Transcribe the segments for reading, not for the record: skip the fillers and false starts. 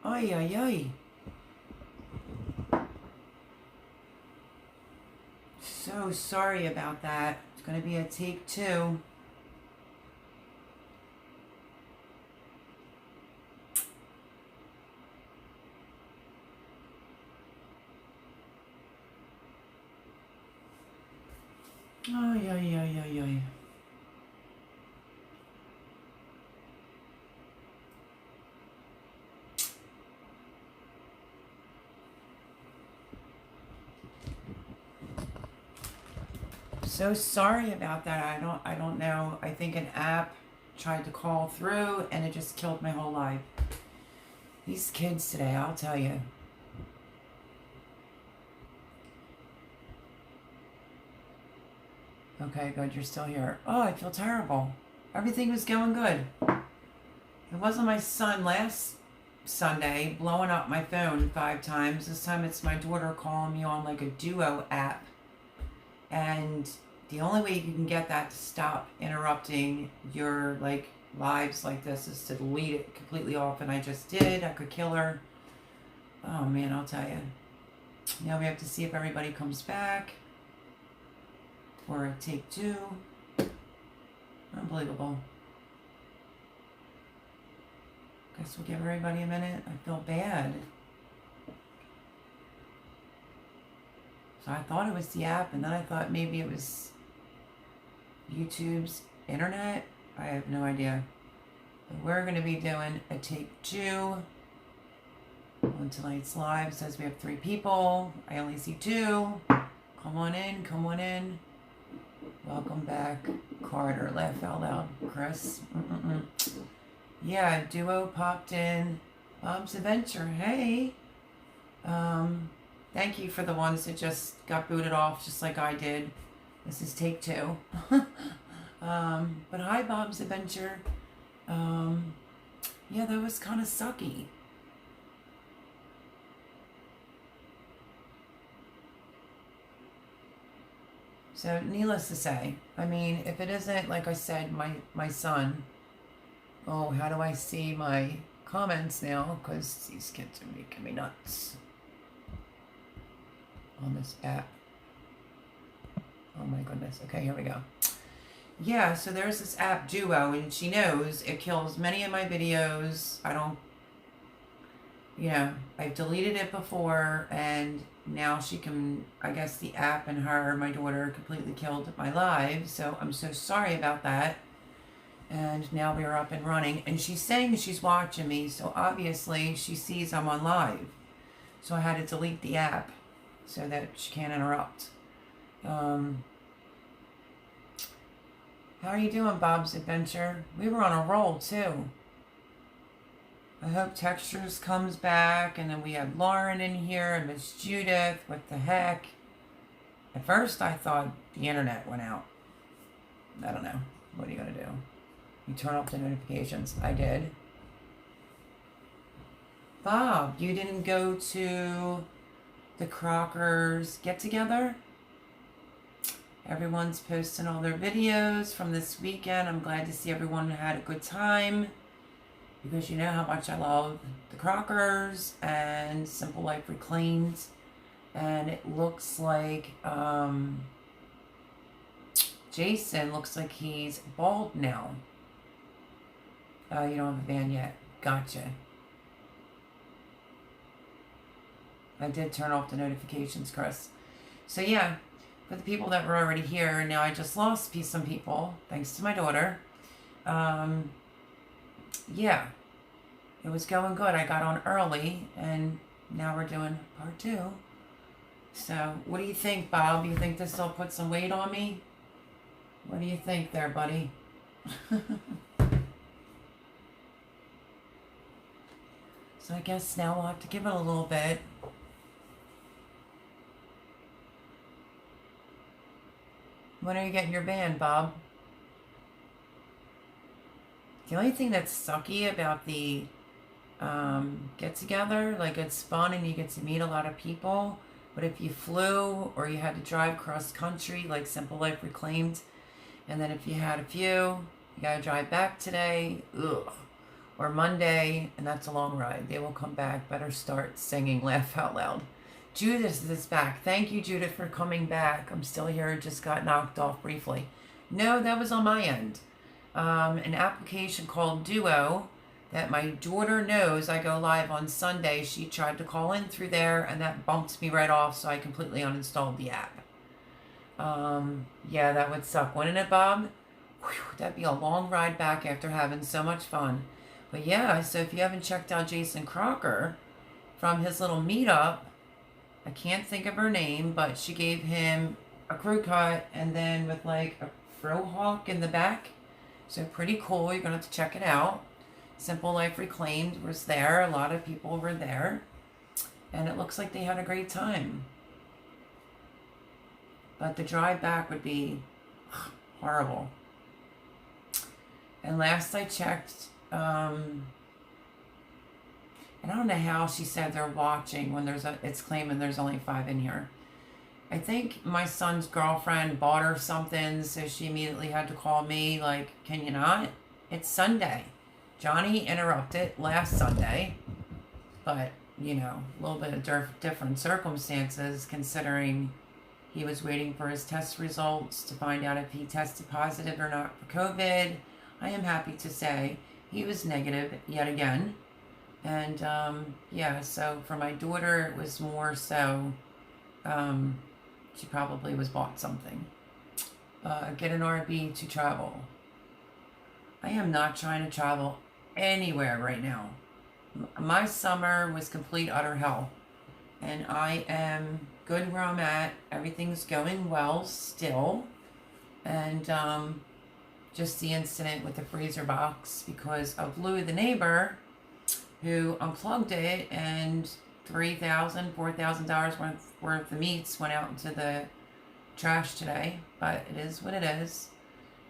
Ay, ay, ay. So sorry about that. It's going to be a take two. Ay, ay, ay, ay, ay. So sorry about that. I don't know. I think an app tried to call through and it just killed my whole life. These kids today, I'll tell you. Okay, good. You're still here. Oh, I feel terrible. Everything was going good. It wasn't my son last Sunday blowing up my phone 5 times. This time it's my daughter calling me on like a Duo app. And the only way you can get that to stop interrupting your like lives like this is to delete it completely off, and I just did. I could kill her. Oh man, I'll tell you. Now we have to see if everybody comes back for a take two. Unbelievable. Guess we'll give everybody a minute. I feel bad. So I thought it was the app, and then I thought maybe it was YouTube's internet. I have no idea. But we're going to be doing a take two on tonight's live. It says we have 3 people. I only see 2. Come on in, come on in. Welcome back, Carter. Laugh out loud, Chris. Yeah, Duo popped in. Bob's Adventure, hey. Thank you for the ones that just got booted off just like I did. This is take 2. But hi, Bob's Adventure. Yeah, that was kind of sucky. So, needless to say, I mean, if it isn't, like I said, my son, oh, how do I see my comments now? Because these kids are making me nuts on this app. Oh my goodness. Okay, here we go. Yeah, so there's this app, Duo, and she knows it kills many of my videos. I don't, I've deleted it before, and now she can, I guess the app and her, my daughter, completely killed my live, so I'm so sorry about that. And now we are up and running, and she's saying she's watching me, so obviously she sees I'm on live. So I had to delete the app so that she can't interrupt. How are you doing, Bob's Adventure? We were on a roll, too. I hope Textures comes back, and then we have Lauren in here, and Miss Judith. What the heck? At first, I thought the internet went out. I don't know. What are you going to do? You turn off the notifications. I did. Bob, you didn't go to the Crockers get-together? Everyone's posting all their videos from this weekend. I'm glad to see everyone had a good time, because you know how much I love the Crockers and Simple Life Reclaimed. And it looks like Jason looks like he's bald now. You don't have a van yet. Gotcha. I did turn off the notifications, Chris. So yeah, for the people that were already here, now I just lost some people, thanks to my daughter. Yeah, it was going good. I got on early, and now we're doing part 2. So, what do you think, Bob? You think this will put some weight on me? What do you think there, buddy? So I guess now we'll have to give it a little bit. When are you getting your van, Bob? The only thing that's sucky about the get-together, like it's fun and you get to meet a lot of people, but if you flew or you had to drive cross-country, like Simple Life Reclaimed, and then if you had a few, you gotta drive back today, ugh. or Monday, and that's a long ride. They will come back. Better start singing Laugh Out Loud. Judith is back. Thank you, Judith, for coming back. I'm still here. Just got knocked off briefly. No, that was on my end. An application called Duo that my daughter knows I go live on Sunday. She tried to call in through there, and that bumped me right off, so I completely uninstalled the app. Yeah, that would suck, wouldn't it, Bob? Whew, that'd be a long ride back after having so much fun. But yeah, so if you haven't checked out Jason Crocker from his little meetup, I can't think of her name, but she gave him a crew cut and then with like a frohawk in the back. So pretty cool. You're going to have to check it out. Simple Life Reclaimed was there. A lot of people were there. And it looks like they had a great time. But the drive back would be horrible. And last I checked, and I don't know how she said they're watching when it's claiming there's only 5 in here. I think my son's girlfriend bought her something, so she immediately had to call me, like, can you not? It's Sunday. Johnny interrupted last Sunday, but, you know, a little bit of different circumstances considering he was waiting for his test results to find out if he tested positive or not for COVID. I am happy to say he was negative yet again. And, yeah, so for my daughter, it was more so, she probably was bought something. Get an RV to travel. I am not trying to travel anywhere right now. My summer was complete utter hell. And I am good where I'm at. Everything's going well still. And, just the incident with the freezer box because of Lou, the neighbor, who unplugged it, and $3,000, $4,000 worth of meats went out into the trash today. But it is what it is.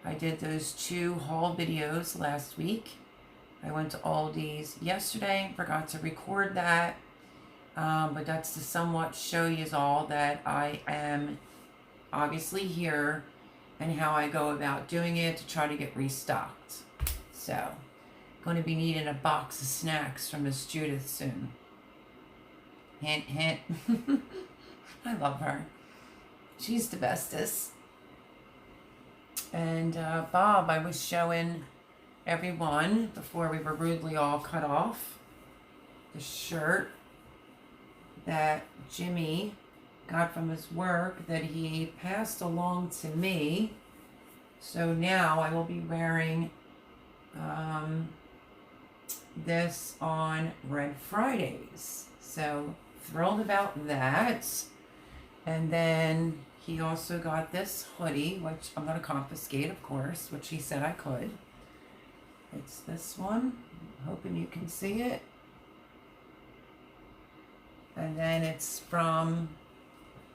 I did those 2 haul videos last week. I went to Aldi's yesterday, forgot to record that. But that's to somewhat show you all that I am obviously here and how I go about doing it to try to get restocked. So, going to be needing a box of snacks from Miss Judith soon. Hint, hint. I love her. She's the bestest. And Bob, I was showing everyone before we were rudely all cut off the shirt that Jimmy got from his work that he passed along to me. So now I will be wearing this on Red Fridays. So thrilled about that. And then he also got this hoodie, which I'm going to confiscate, of course, which he said I could. It's this one. I'm hoping you can see it. And then it's from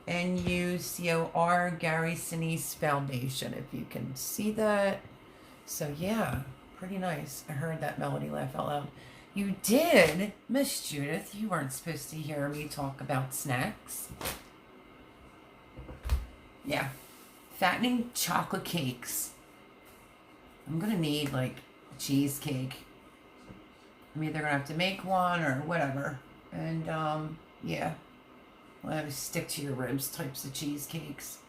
NUCOR Gary Sinise Foundation, if you can see that. So yeah, pretty nice. I heard that melody laugh out loud. You did? Miss Judith, you weren't supposed to hear me talk about snacks. Yeah. Fattening chocolate cakes. I'm going to need like a cheesecake. I'm either going to have to make one or whatever. And yeah. We'll have a stick to your ribs types of cheesecakes.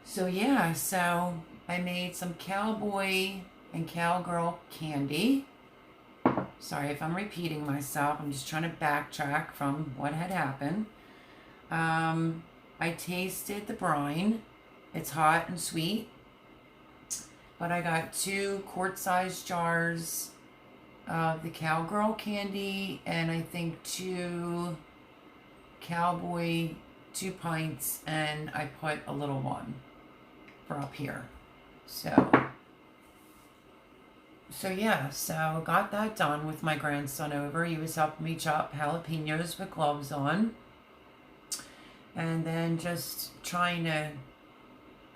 So yeah, so I made some cowboy and cowgirl candy. Sorry if I'm repeating myself. I'm just trying to backtrack from what had happened. I tasted the brine. It's hot and sweet. But I got 2 quart-sized jars of the cowgirl candy and I think 2 cowboy 2 pints, and I put a little one for up here. So yeah, so got that done with my grandson over. He was helping me chop jalapenos with gloves on. And then just trying to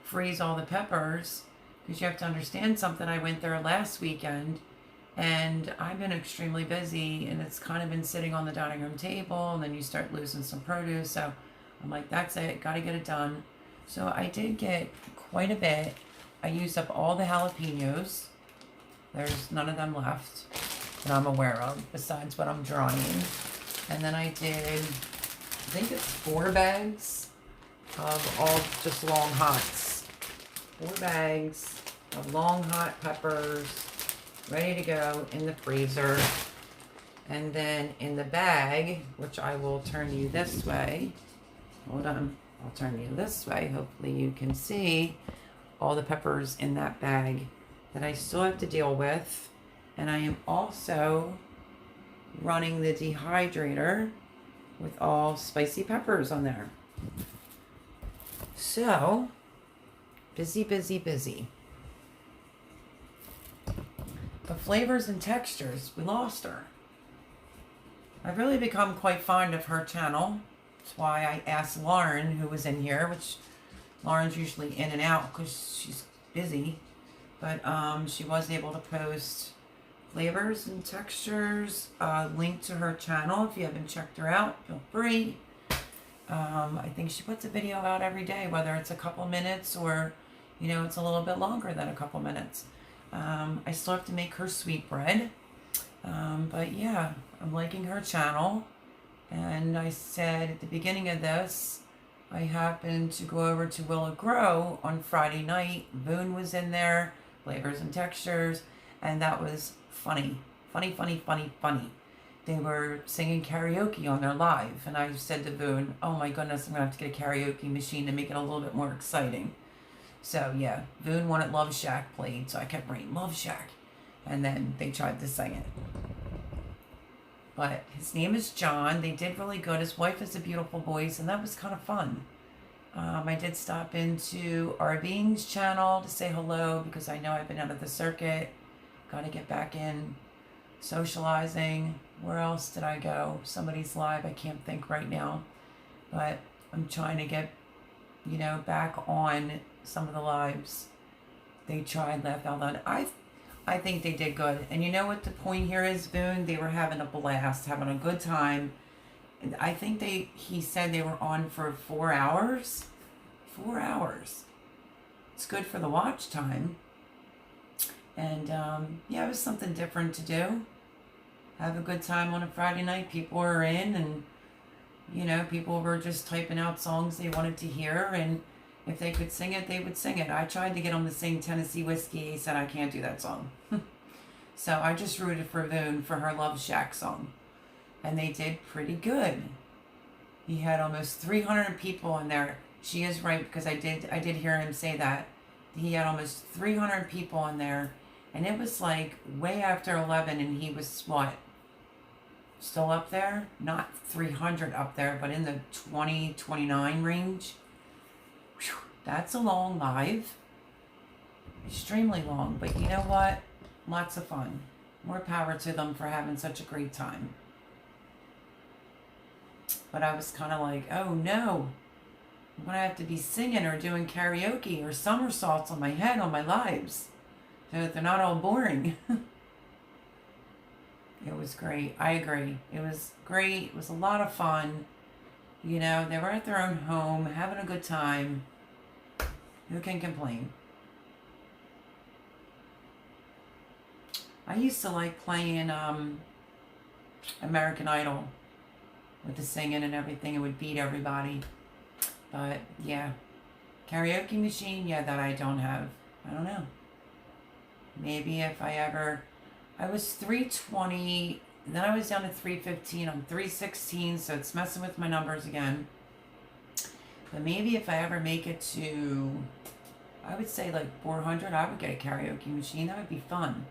freeze all the peppers, because you have to understand something. I went there last weekend and I've been extremely busy, and it's kind of been sitting on the dining room table, and then you start losing some produce. So I'm like, that's it, got to get it done. So I did get quite a bit. I used up all the jalapenos. There's none of them left. that I'm aware of, besides what I'm drawing. And then I did, I think it's 4 bags of all just long hots. 4 bags of long hot peppers ready to go in the freezer. And then in the bag, which I will turn you this way. Hold on, I'll turn you this way. Hopefully you can see all the peppers in that bag that I still have to deal with. And I am also running the dehydrator with all spicy peppers on there. So, busy, busy, busy. But flavors and textures, we lost her. I've really become quite fond of her channel. That's why I asked Lauren, who was in here, which Lauren's usually in and out because she's busy. But she was able to post flavors and textures. Link to her channel. If you haven't checked her out, feel free. I think she puts a video out every day, whether it's a couple minutes or, you know, it's a little bit longer than a couple minutes. I still have to make her sweetbread. But yeah, I'm liking her channel. And I said at the beginning of this, I happened to go over to Willow Grow on Friday night. Boone was in there, flavors and textures, and that was funny. Funny, funny, funny, funny. They were singing karaoke on their live, and I said to Boone, oh my goodness, I'm gonna have to get a karaoke machine to make it a little bit more exciting. So yeah, Boone wanted Love Shack played, so I kept writing Love Shack. And then they tried to sing it. But his name is John. They did really good. His wife has a beautiful voice, and that was kind of fun. I did stop into our Beings channel to say hello because I know I've been out of the circuit. Got to get back in socializing. Where else did I go? Somebody's live. I can't think right now. But I'm trying to get, you know, back on some of the lives. They tried Laugh Out Loud. I think they did good. And you know what the point here is, Boone? They were having a blast, having a good time. And I think he said they were on for 4 hours. 4 hours. It's good for the watch time. And yeah, it was something different to do. Have a good time on a Friday night. People were in and, you know, people were just typing out songs they wanted to hear. And if they could sing it, they would sing it. I tried to get them to sing Tennessee Whiskey. He said, I can't do that song. So I just rooted for Boone for her Love Shack song. And they did pretty good. He had almost 300 people in there. She is right, because I did hear him say that. He had almost 300 people in there. And it was like way after 11, and he was, what? Still up there? Not 300 up there, but in the 20, 29 range. That's a long live. Extremely long. But you know what? Lots of fun. More power to them for having such a great time. But I was kind of like, oh no. I'm going to have to be singing or doing karaoke or somersaults on my head on my lives. So that they're not all boring. It was great. I agree. It was great. It was a lot of fun. You know, they were at their own home, having a good time. Who can complain? I used to like playing American Idol with the singing and everything. It would beat everybody. But yeah, karaoke machine, yeah, that I don't have. I don't know. Maybe if I ever, I was 320, and then I was down to 315. I'm 316, so it's messing with my numbers again. But maybe if I ever make it to, I would say like 400, I would get a karaoke machine. That would be fun.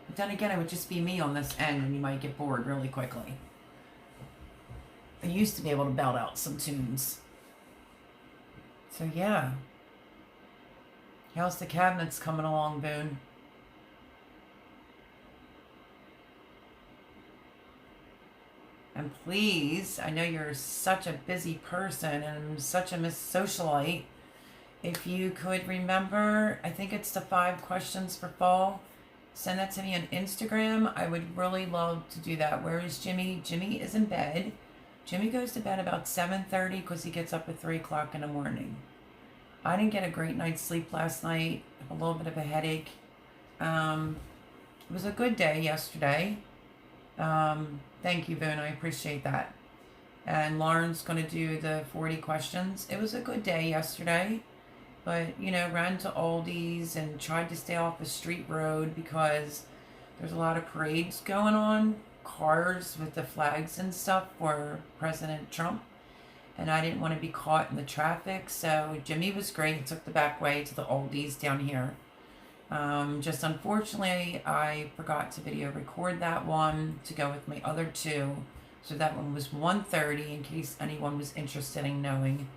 But then again, it would just be me on this end, and you might get bored really quickly. I used to be able to belt out some tunes. So yeah. How's the cabinets coming along, Boone? And please, I know you're such a busy person and such a socialite. If you could remember, I think it's the 5 questions for fall. Send that to me on Instagram. I would really love to do that. Where is Jimmy? Jimmy is in bed. Jimmy goes to bed about 7:30 because he gets up at 3 o'clock in the morning. I didn't get a great night's sleep last night. A little bit of a headache. It was a good day yesterday. Thank you, Boone. I appreciate that. And Lauren's going to do the 40 questions. It was a good day yesterday, but, ran to Aldi's and tried to stay off a street road because there's a lot of parades going on, cars with the flags and stuff for President Trump. And I didn't want to be caught in the traffic, so Jimmy was great. He took the back way to the Aldi's down here. Just unfortunately, I forgot to video record that one to go with my other two. So that one was 1:30 in case anyone was interested in knowing.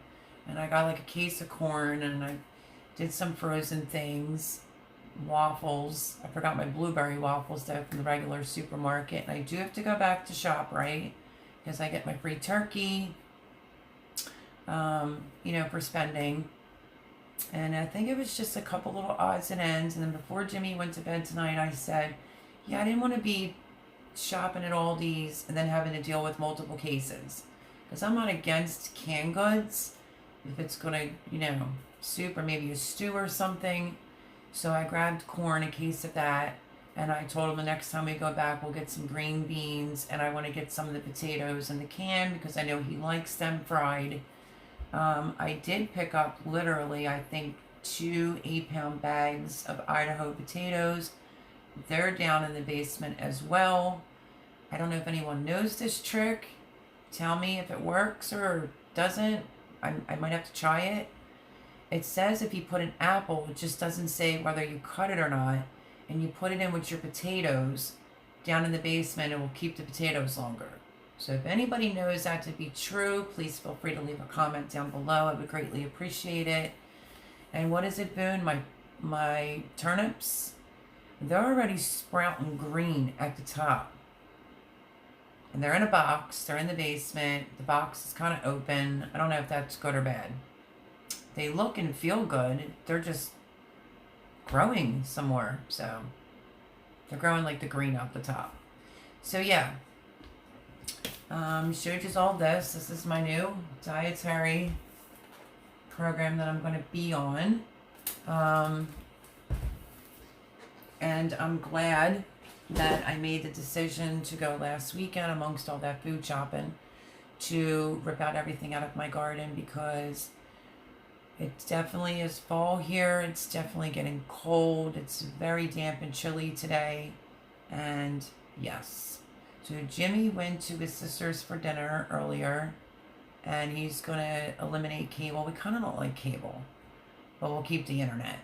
And I got like a case of corn and I did some frozen things, waffles. I forgot my blueberry waffles though from the regular supermarket. And I do have to go back to ShopRite because I get my free turkey, for spending. And I think it was just a couple little odds and ends. And then before Jimmy went to bed tonight, I said, yeah, I didn't want to be shopping at Aldi's and then having to deal with multiple cases. Because I'm not against canned goods if it's going to, soup or maybe a stew or something. So I grabbed corn, a case of that. And I told him the next time we go back, we'll get some green beans. And I want to get some of the potatoes in the can because I know he likes them fried. I did pick up literally, I think, 2 8-pound bags of Idaho potatoes. They're down in the basement as well. I don't know if anyone knows this trick. Tell me if it works or doesn't. I might have to try it. It says if you put an apple, it just doesn't say whether you cut it or not, and you put it in with your potatoes down in the basement, it will keep the potatoes longer. So if anybody knows that to be true, please feel free to leave a comment down below. I would greatly appreciate it. And what is it, Boone? My turnips, they're already sprouting green at the top. And they're in a box. They're in the basement. The box is kind of open. I don't know if that's good or bad. They look and feel good. They're just growing some more. So they're growing like the green out the top. So yeah. Showed you all this. This is my new dietary program that I'm going to be on. And I'm glad that I made the decision to go last weekend amongst all that food shopping to rip out everything out of my garden because it definitely is fall here. It's definitely getting cold. It's very damp and chilly today. And yes. So Jimmy went to his sister's for dinner earlier, and he's going to eliminate cable. We kind of don't like cable, but we'll keep the internet.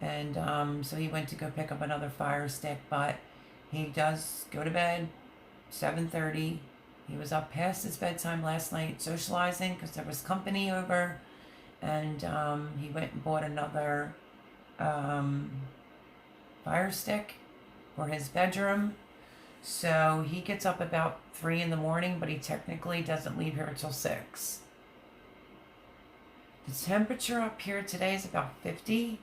And so he went to go pick up another Fire Stick, but he does go to bed 7:30. He was up past his bedtime last night socializing because there was company over, and he went and bought another Fire Stick for his bedroom. So he gets up about 3 in the morning, but he technically doesn't leave here until 6. The temperature up here today is about 50.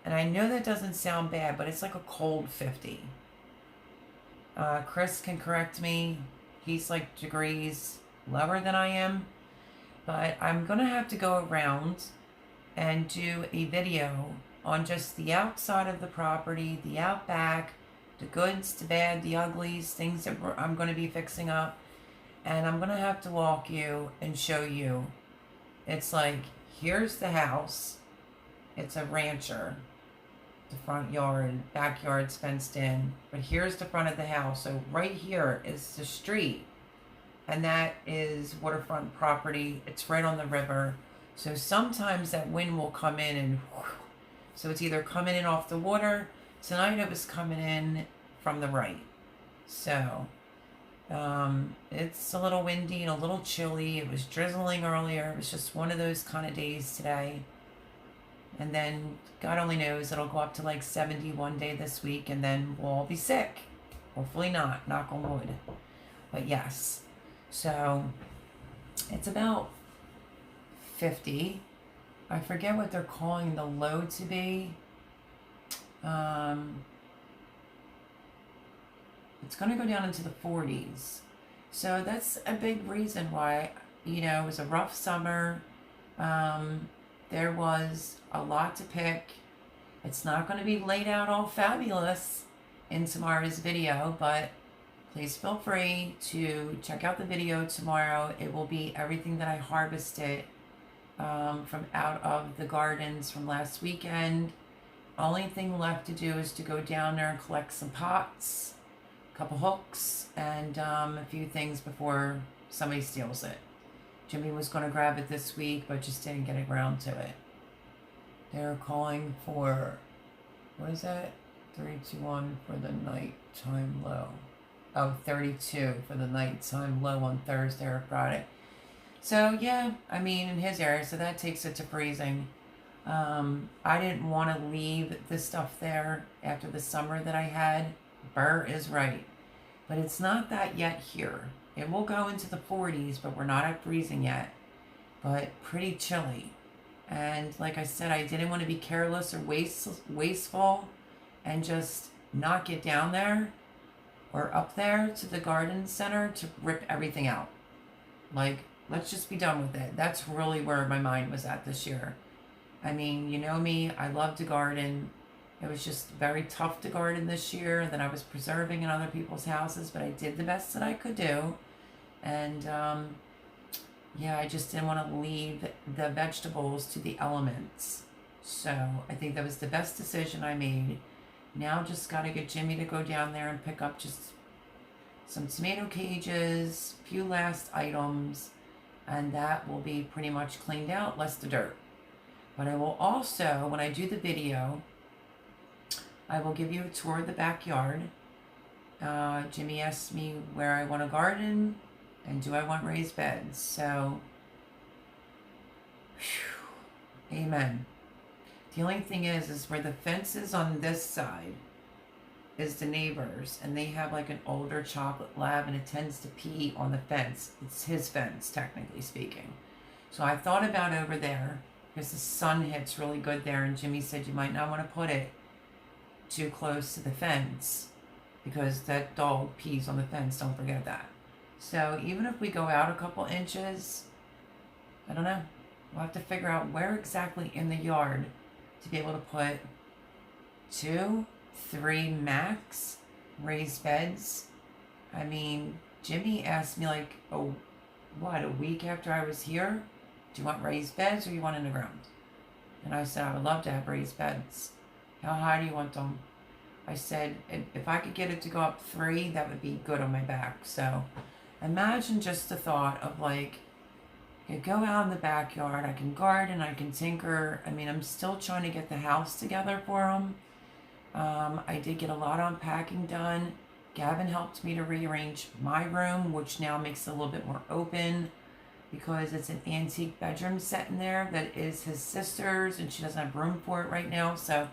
And I know that doesn't sound bad, but it's like a cold 50. Chris can correct me. He's like degrees lower than I am. But I'm going to have to go around and do a video on just the outside of the property, the outback, the goods, the bad, the uglies, things that I'm going to be fixing up. And I'm going to have to walk you and show you. It's like, here's the house. It's a rancher. The front yard, backyard's fenced in. But here's the front of the house. So right here is the street. And that is waterfront property. It's right on the river. So sometimes that wind will come in and whew, so it's either coming in off the water. Tonight it was coming in from the right. So it's a little windy and a little chilly. It was drizzling earlier. It was just one of those kind of days today. And then God only knows it'll go up to like 70 one day this week and then we'll all be sick. Hopefully not, knock on wood. But yes. So it's about 50. I forget what they're calling the low to be. It's going to go down into the 40s. So that's a big reason why, it was a rough summer. There was a lot to pick. It's not going to be laid out all fabulous in tomorrow's video, but please feel free to check out the video tomorrow. It will be everything that I harvested from out of the gardens from last weekend. Only thing left to do is to go down there and collect some pots, a couple hooks, and a few things before somebody steals it. Jimmy was going to grab it this week, but just didn't get around to it. They're calling for, what is that? 321 for the nighttime low. Oh, 32 for the nighttime low on Thursday or Friday. So, yeah, I mean, in his area, so that takes it to freezing. I didn't want to leave this stuff there after the summer that I had. Burr is right. But it's not that yet here. It will go into the 40s, but we're not at freezing yet. But pretty chilly. And like I said, I didn't want to be careless or wasteful and just not get down there or up there to the garden center to rip everything out. Like, let's just be done with it. That's really where my mind was at this year. I mean, you know me, I love to garden. It was just very tough to garden this year. Then I was preserving in other people's houses, but I did the best that I could do. And yeah, I just didn't want to leave the vegetables to the elements. So I think that was the best decision I made. Now just got to get Jimmy to go down there and pick up just some tomato cages, few last items, and that will be pretty much cleaned out, less the dirt. But I will also, when I do the video, I will give you a tour of the backyard. Jimmy asked me where I want a garden and do I want raised beds. So, whew, amen. The only thing is where the fence is on this side is the neighbors, and they have like an older chocolate lab, and it tends to pee on the fence. It's his fence, technically speaking. So I thought about over there, because the sun hits really good there, and Jimmy said you might not want to put it too close to the fence, because that dog pees on the fence, don't forget that. So even if we go out a couple inches, I don't know, we'll have to figure out where exactly in the yard to be able to put 2, 3 max raised beds. I mean, Jimmy asked me like, a week after I was here, do you want raised beds or you want in the ground? And I said, I would love to have raised beds. How high do you want them? I said, if I could get it to go up 3, that would be good on my back. So imagine just the thought of like, I go out in the backyard, I can garden, I can tinker. I mean, I'm still trying to get the house together for him. I did get a lot of unpacking done. Gavin helped me to rearrange my room, which now makes it a little bit more open because it's an antique bedroom set in there that is his sister's, and she doesn't have room for it right now. So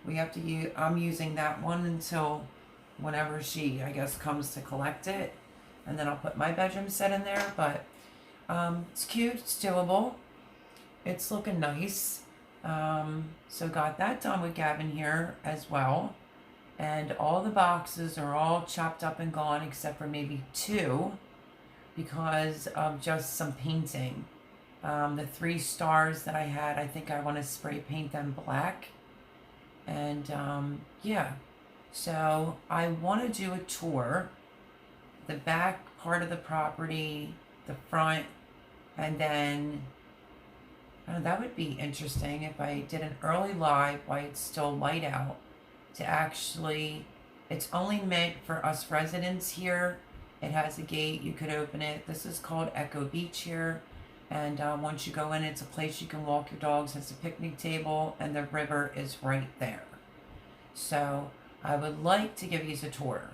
we have to I'm using that one until whenever she, I guess, comes to collect it. And then I'll put my bedroom set in there. But it's cute, it's doable. It's looking nice. So got that done with Gavin here as well. And all the boxes are all chopped up and gone except for maybe 2 because of just some painting. The 3 stars that I had, I think I want to spray paint them black. And yeah, so I want to do a tour, the back part of the property, the front, and then that would be interesting if I did an early live while it's still light out to actually, it's only meant for us residents here. It has a gate, you could open it. This is called Echo Beach here. And once you go in, it's a place you can walk your dogs. It's a picnic table, and the river is right there. So I would like to give you a tour.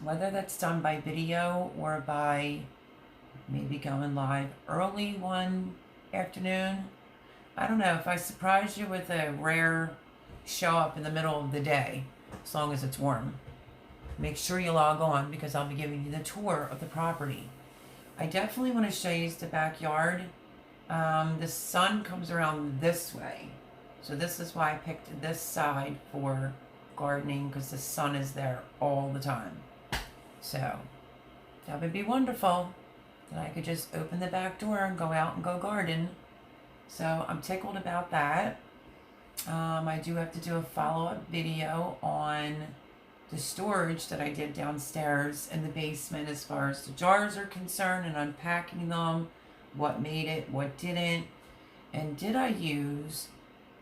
Whether that's done by video or by maybe going live early one afternoon. I don't know. If I surprise you with a rare show up in the middle of the day, as long as it's warm, make sure you log on because I'll be giving you the tour of the property. I definitely want to show you the backyard. The sun comes around this way. So this is why I picked this side for gardening, because the sun is there all the time. So that would be wonderful. Then I could just open the back door and go out and go garden. So I'm tickled about that. I do have to do a follow-up video on the storage that I did downstairs in the basement as far as the jars are concerned and unpacking them, what made it, what didn't, and did I use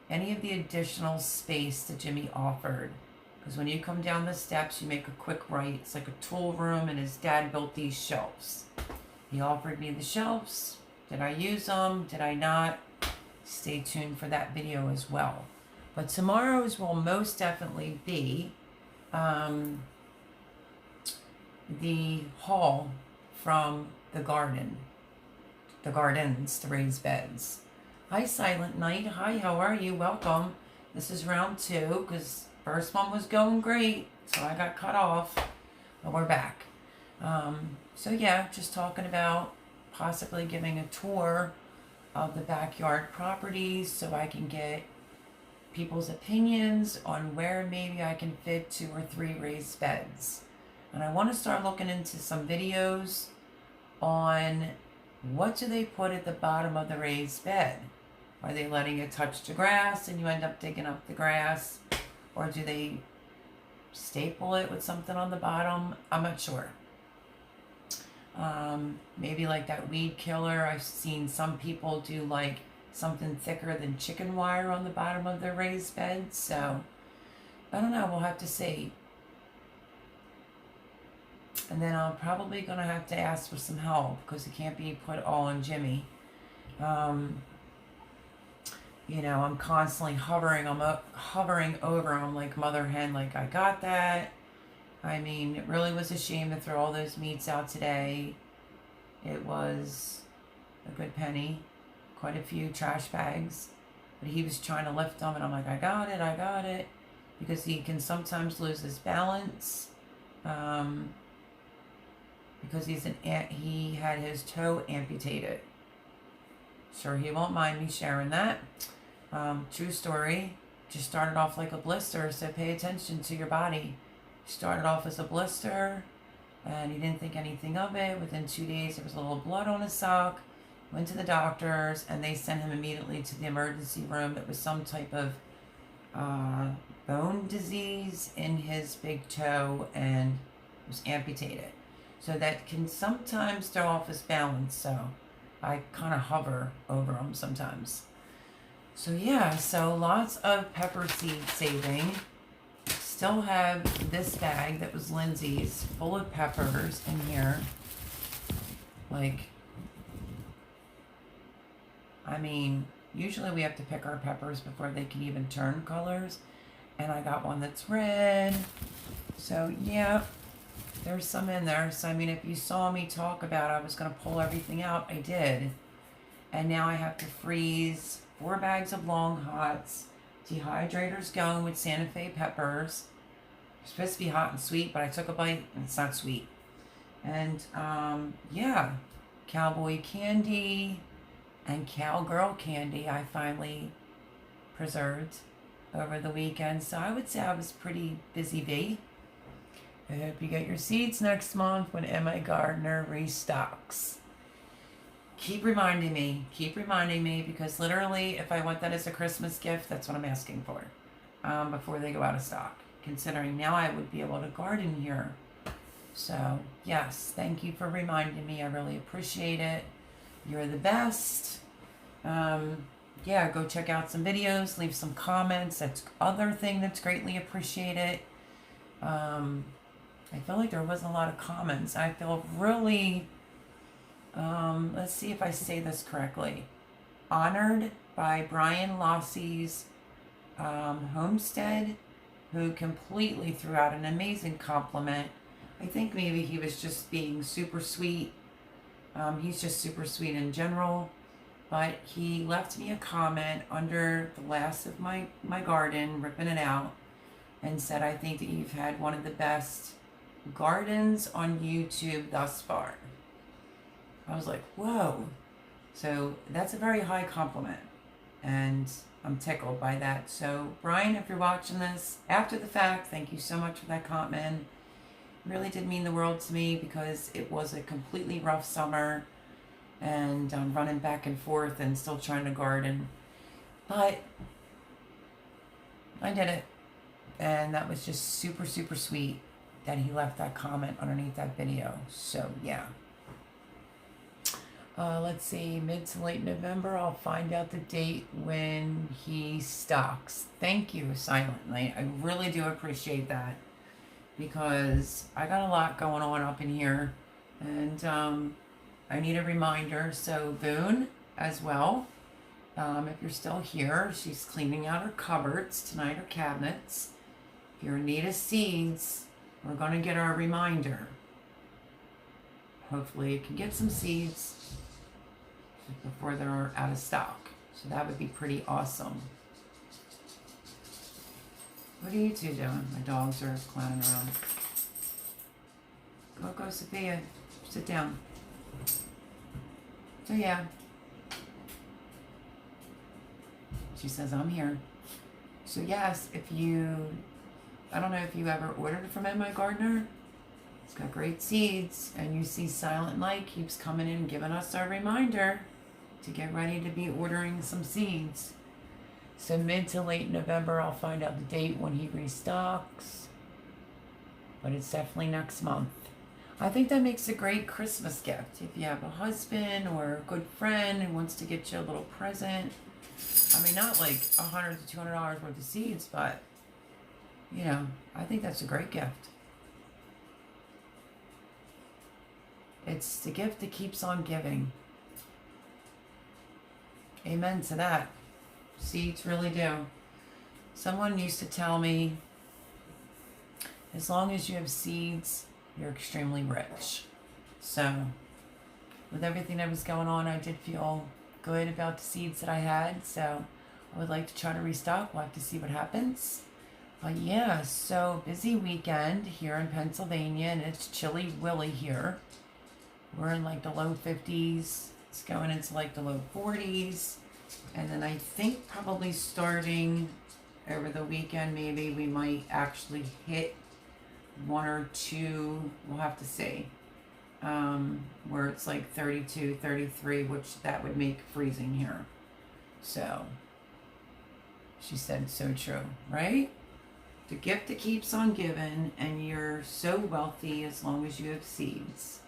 any of the additional space that Jimmy offered. Because when you come down the steps, you make a quick right. It's like a tool room, and his dad built these shelves. He offered me the shelves. Did I use them? Did I not? Stay tuned for that video as well. But tomorrow's will most definitely be the haul from the gardens, the raised beds. Hi, Silent Night. Hi, how are you? Welcome. This is round 2 because first one was going great, so I got cut off, but we're back. So yeah, just talking about possibly giving a tour of the backyard properties so I can get people's opinions on where maybe I can fit 2 or 3 raised beds. And I want to start looking into some videos on what do they put at the bottom of the raised bed. Are they letting it touch the grass and you end up digging up the grass? Or do they staple it with something on the bottom? I'm not sure. Maybe like that weed killer. I've seen some people do like something thicker than chicken wire on the bottom of their raised beds. So I don't know. We'll have to see. And then I'm probably going to have to ask for some help because it can't be put all on Jimmy. You know, I'm constantly hovering over him like mother hen, like I got that. I mean, it really was a shame to throw all those meats out today. It was a good penny, quite a few trash bags. But he was trying to lift them, and I'm like, I got it. Because he can sometimes lose his balance. Because he had his toe amputated. Sure, he won't mind me sharing that. True story. Just started off like a blister, so pay attention to your body. Started off as a blister, and he didn't think anything of it. Within 2 days, there was a little blood on his sock. Went to the doctors, and they sent him immediately to the emergency room. It was some type of bone disease in his big toe, and it was amputated. So that can sometimes throw off his balance, so I kind of hover over him sometimes. So yeah, so lots of pepper seed saving. Still have this bag that was Lindsay's full of peppers in here. Like, I mean, usually we have to pick our peppers before they can even turn colors. And I got one that's red. So yeah, there's some in there. So I mean, if you saw me talk about I was going to pull everything out, I did. And now I have to freeze 4 bags of long hots. Dehydrator's going with Santa Fe peppers. It's supposed to be hot and sweet, but I took a bite and it's not sweet. And yeah, cowboy candy and cowgirl candy I finally preserved over the weekend. So I would say I was pretty busy bee. I hope you get your seeds next month when M.A. Gardner restocks. Keep reminding me, because literally, if I want that as a Christmas gift, that's what I'm asking for before they go out of stock. Considering now I would be able to garden here. So, yes, thank you for reminding me. I really appreciate it. You're the best. Yeah, go check out some videos, leave some comments. That's other thing that's greatly appreciated. I feel like there wasn't a lot of comments. I feel really... let's see if I say this correctly. Honored by Brian Lossey's homestead, who completely threw out an amazing compliment. I think maybe he was just being super sweet. He's just super sweet in general. But he left me a comment under the last of my garden, ripping it out, and said, I think that you've had one of the best gardens on YouTube thus far. I was like, whoa. So that's a very high compliment. And I'm tickled by that. So, Brian, if you're watching this after the fact, thank you so much for that comment. It really did mean the world to me because it was a completely rough summer. And I'm running back and forth and still trying to garden. But I did it. And that was just super, super sweet that he left that comment underneath that video. So, yeah. Let's see, mid to late November, I'll find out the date when he stocks. Thank you, Silently. I really do appreciate that because I got a lot going on up in here and I need a reminder. So, Boone as well, if you're still here, she's cleaning out her cupboards tonight, her cabinets. If you're in need of seeds, we're going to get our reminder. Hopefully, you can get some seeds before they're out of stock. So that would be pretty awesome. What are you two doing? My dogs are clowning around. Go, Sophia. Sit down. So yeah. She says, I'm here. So yes, I don't know if you ever ordered from Ed My Gardener. It's got great seeds. And you see Silent Light keeps coming in and giving us our reminder to get ready to be ordering some seeds. So mid to late November, I'll find out the date when he restocks. But it's definitely next month. I think that makes a great Christmas gift. If you have a husband or a good friend who wants to get you a little present. I mean, not like $100 to $200 worth of seeds, but, you know, I think that's a great gift. It's the gift that keeps on giving. Amen to that. Seeds really do. Someone used to tell me, as long as you have seeds, you're extremely rich. So, with everything that was going on, I did feel good about the seeds that I had. So, I would like to try to restock. We'll have to see what happens. But yeah, so busy weekend here in Pennsylvania, and it's chilly willy here. We're in like the low 50s. It's going into like the low 40s. And then I think probably starting over the weekend, maybe we might actually hit 1 or 2, we'll have to see, where it's like 32, 33, which that would make freezing here. So, she said so true, right? The gift that keeps on giving, and you're so wealthy as long as you have seeds.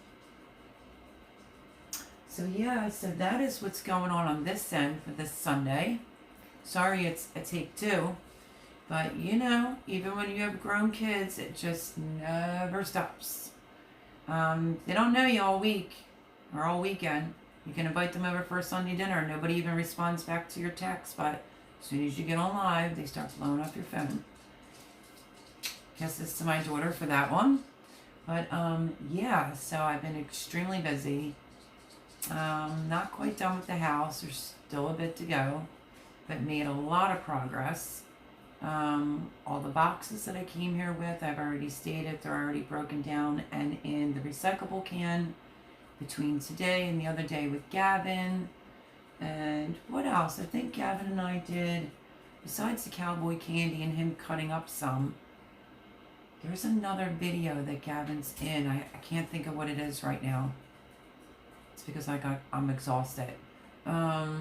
So yeah, so that is what's going on this end for this Sunday. Sorry it's a take 2. But you know, even when you have grown kids, it just never stops. They don't know you all week or all weekend. You can invite them over for a Sunday dinner. Nobody even responds back to your text, but as soon as you get on live, they start blowing up your phone. Kisses to my daughter for that one. But yeah, so I've been extremely busy. Not quite done with the house. There's still a bit to go, but made a lot of progress. All the boxes that I came here with, I've already stated, they're already broken down and in the recyclable can between today and the other day with Gavin. And what else? I think Gavin and I did, besides the cowboy candy and him cutting up some, there's another video that Gavin's in. I can't think of what it is right now. It's because I'm exhausted. Yeah,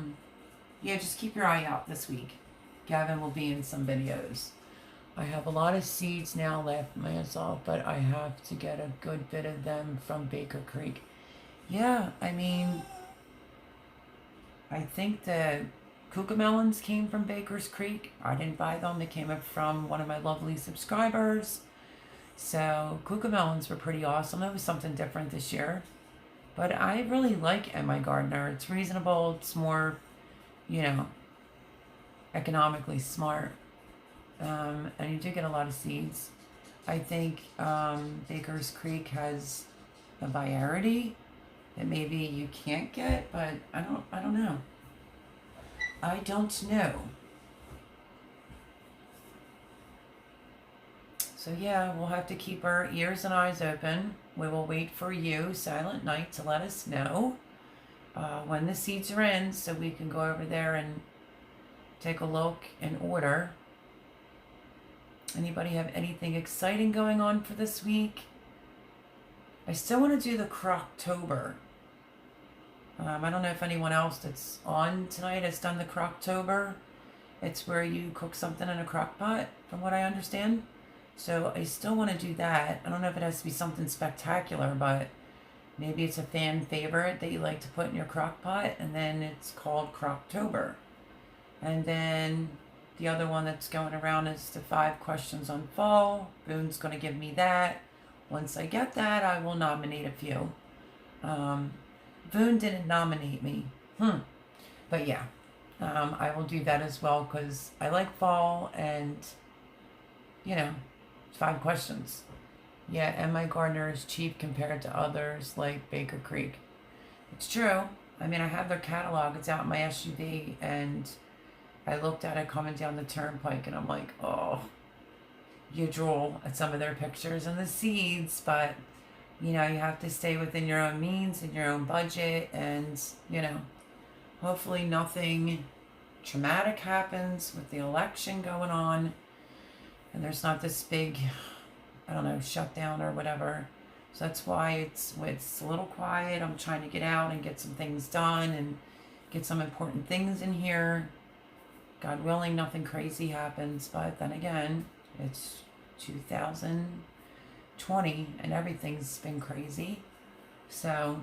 just keep your eye out this week. Gavin will be in some videos. I have a lot of seeds now left myself, but I have to get a good bit of them from Baker Creek. Yeah, I mean, I think the cucamelons came from Baker's Creek. I didn't buy them. They came up from one of my lovely subscribers. So cucamelons were pretty awesome. It was something different this year. But I really like Ed My Gardener. It's reasonable. It's more, you know, economically smart. And you do get a lot of seeds. I think Baker's Creek has a variety that maybe you can't get, but I don't know. I don't know. So yeah, we'll have to keep our ears and eyes open. We will wait for you, Silent Night, to let us know when the seeds are in so we can go over there and take a look and order. Anybody have anything exciting going on for this week? I still want to do the Croctober. I don't know if anyone else that's on tonight has done the Croctober. It's where you cook something in a crock pot, from what I understand. So I still want to do that. I don't know if it has to be something spectacular, but maybe it's a fan favorite that you like to put in your crock pot, and then it's called Crocktober. And then the other one that's going around is the 5 questions on fall. Boone's going to give me that. Once I get that, I will nominate a few. Boone didn't nominate me. But yeah, I will do that as well because I like fall and, 5 questions. Yeah, and my gardener is cheap compared to others like Baker Creek. It's true. I mean, I have their catalog. It's out in my SUV, and I looked at it coming down the turnpike, and I'm like, oh, you drool at some of their pictures and the seeds, but, you have to stay within your own means and your own budget, and, hopefully nothing traumatic happens with the election going on, and there's not this big, I don't know, shutdown or whatever. So that's why it's a little quiet. I'm trying to get out and get some things done and get some important things in here. God willing, nothing crazy happens. But then again, it's 2020 and everything's been crazy. So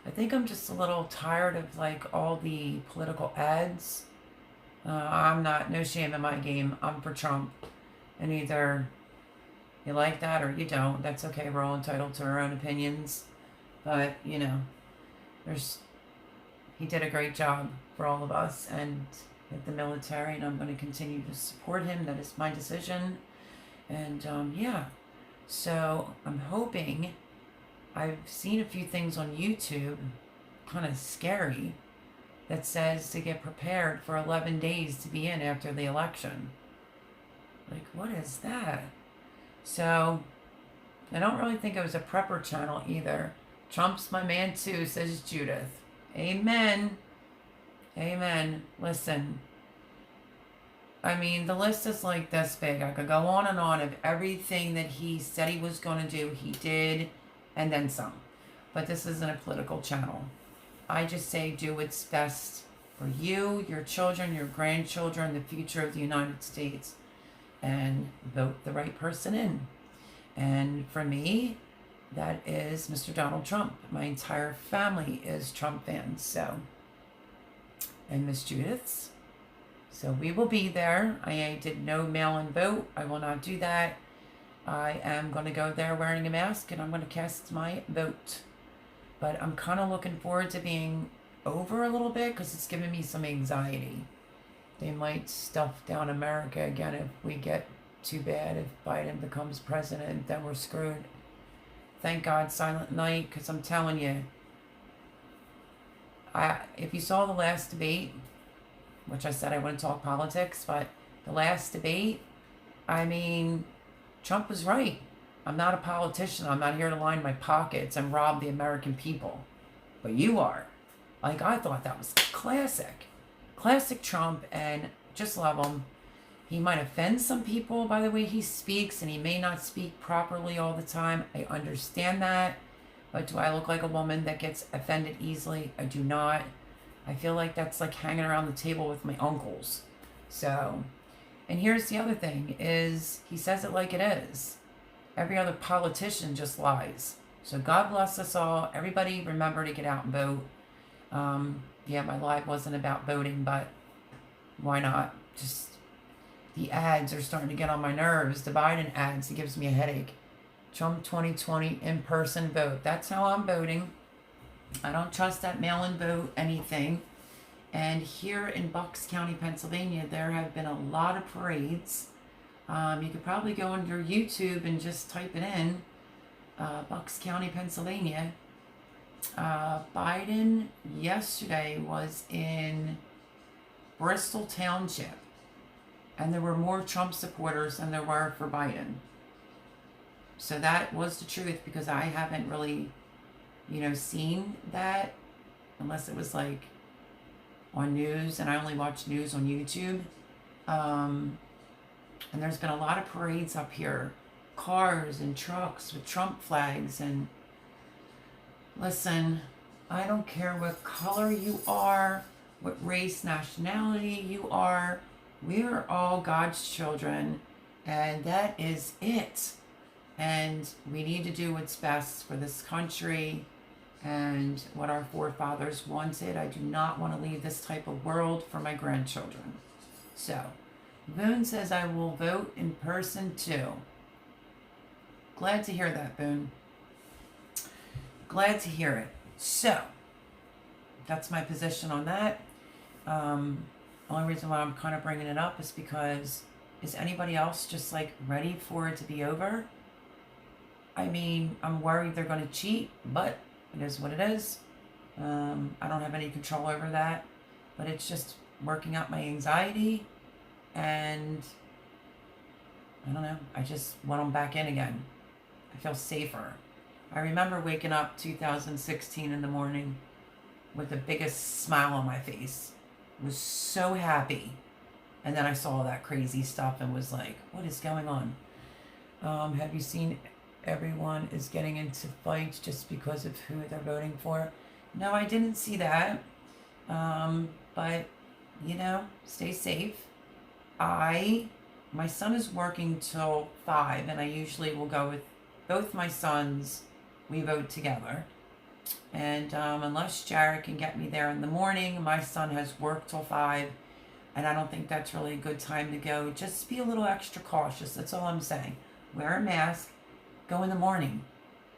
I think I'm just a little tired of like all the political ads. I'm not, no shame in my game. I'm for Trump. And either you like that or you don't. That's okay. We're all entitled to our own opinions. But, he did a great job for all of us and with the military, and I'm going to continue to support him. That is my decision. And, so I'm hoping, I've seen a few things on YouTube, kind of scary, that says to get prepared for 11 days to be in after the election. Like, what is that? So, I don't really think it was a prepper channel either. Trump's my man too, says Judith. Amen. Amen. Listen. I mean, the list is like this big. I could go on and on of everything that he said he was going to do. He did, and then some. But this isn't a political channel. I just say do what's best for you, your children, your grandchildren, the future of the United States. And vote the right person in. And for me, that is Mr. Donald Trump. My entire family is Trump fans, so. And Miss Judith's. So we will be there. I did no mail-in vote. I will not do that. I am going to go there wearing a mask, and I'm going to cast my vote. But I'm kind of looking forward to being over a little bit because it's giving me some anxiety. They might stuff down America again if we get too bad. If Biden becomes president, then we're screwed. Thank God, silent night, because I'm telling you, if you saw the last debate, which I said I wouldn't talk politics, but the last debate, I mean, Trump was right. I'm not a politician. I'm not here to line my pockets and rob the American people. But you are. Like, I thought that was classic. Classic Trump, and just love him. He might offend some people by the way he speaks, and he may not speak properly all the time. I understand that. But do I look like a woman that gets offended easily? I do not. I feel like that's like hanging around the table with my uncles. So, and here's the other thing, is he says it like it is. Every other politician just lies. So God bless us all. Everybody remember to get out and vote. Yeah, my live wasn't about voting, but why not? Just the ads are starting to get on my nerves. The Biden ads, it gives me a headache. Trump 2020 in-person vote. That's how I'm voting. I don't trust that mail-in vote anything. And here in Bucks County, Pennsylvania, there have been a lot of parades. You could probably go on your YouTube and just type it in. Bucks County, Pennsylvania. Biden yesterday was in Bristol Township, and there were more Trump supporters than there were for Biden. So that was the truth, because I haven't really, seen that unless it was like on news, and I only watch news on YouTube. And there's been a lot of parades up here, cars and trucks with Trump flags. And listen, I don't care what color you are, what race, nationality you are. We are all God's children, and that is it. And we need to do what's best for this country and what our forefathers wanted. I do not want to leave this type of world for my grandchildren. So, Boone says I will vote in person too. Glad to hear that, Boone. Glad to hear it. So, that's my position on that. Only reason why I'm kind of bringing it up is because is anybody else just like ready for it to be over? I mean, I'm worried they're going to cheat, but it is what it is. I don't have any control over that, but it's just working out my anxiety, and I don't know. I just want them back in again. I feel safer. I remember waking up 2016 in the morning with the biggest smile on my face. I was so happy. And then I saw that crazy stuff and was like, what is going on? Have you seen everyone is getting into fights just because of who they're voting for? No, I didn't see that. But, you know, stay safe. My son is working till 5, and I usually will go with both my sons. We vote together. And unless Jared can get me there in the morning, my son has work till 5, and I don't think that's really a good time to go. Just be a little extra cautious. That's all I'm saying. Wear a mask. Go in the morning.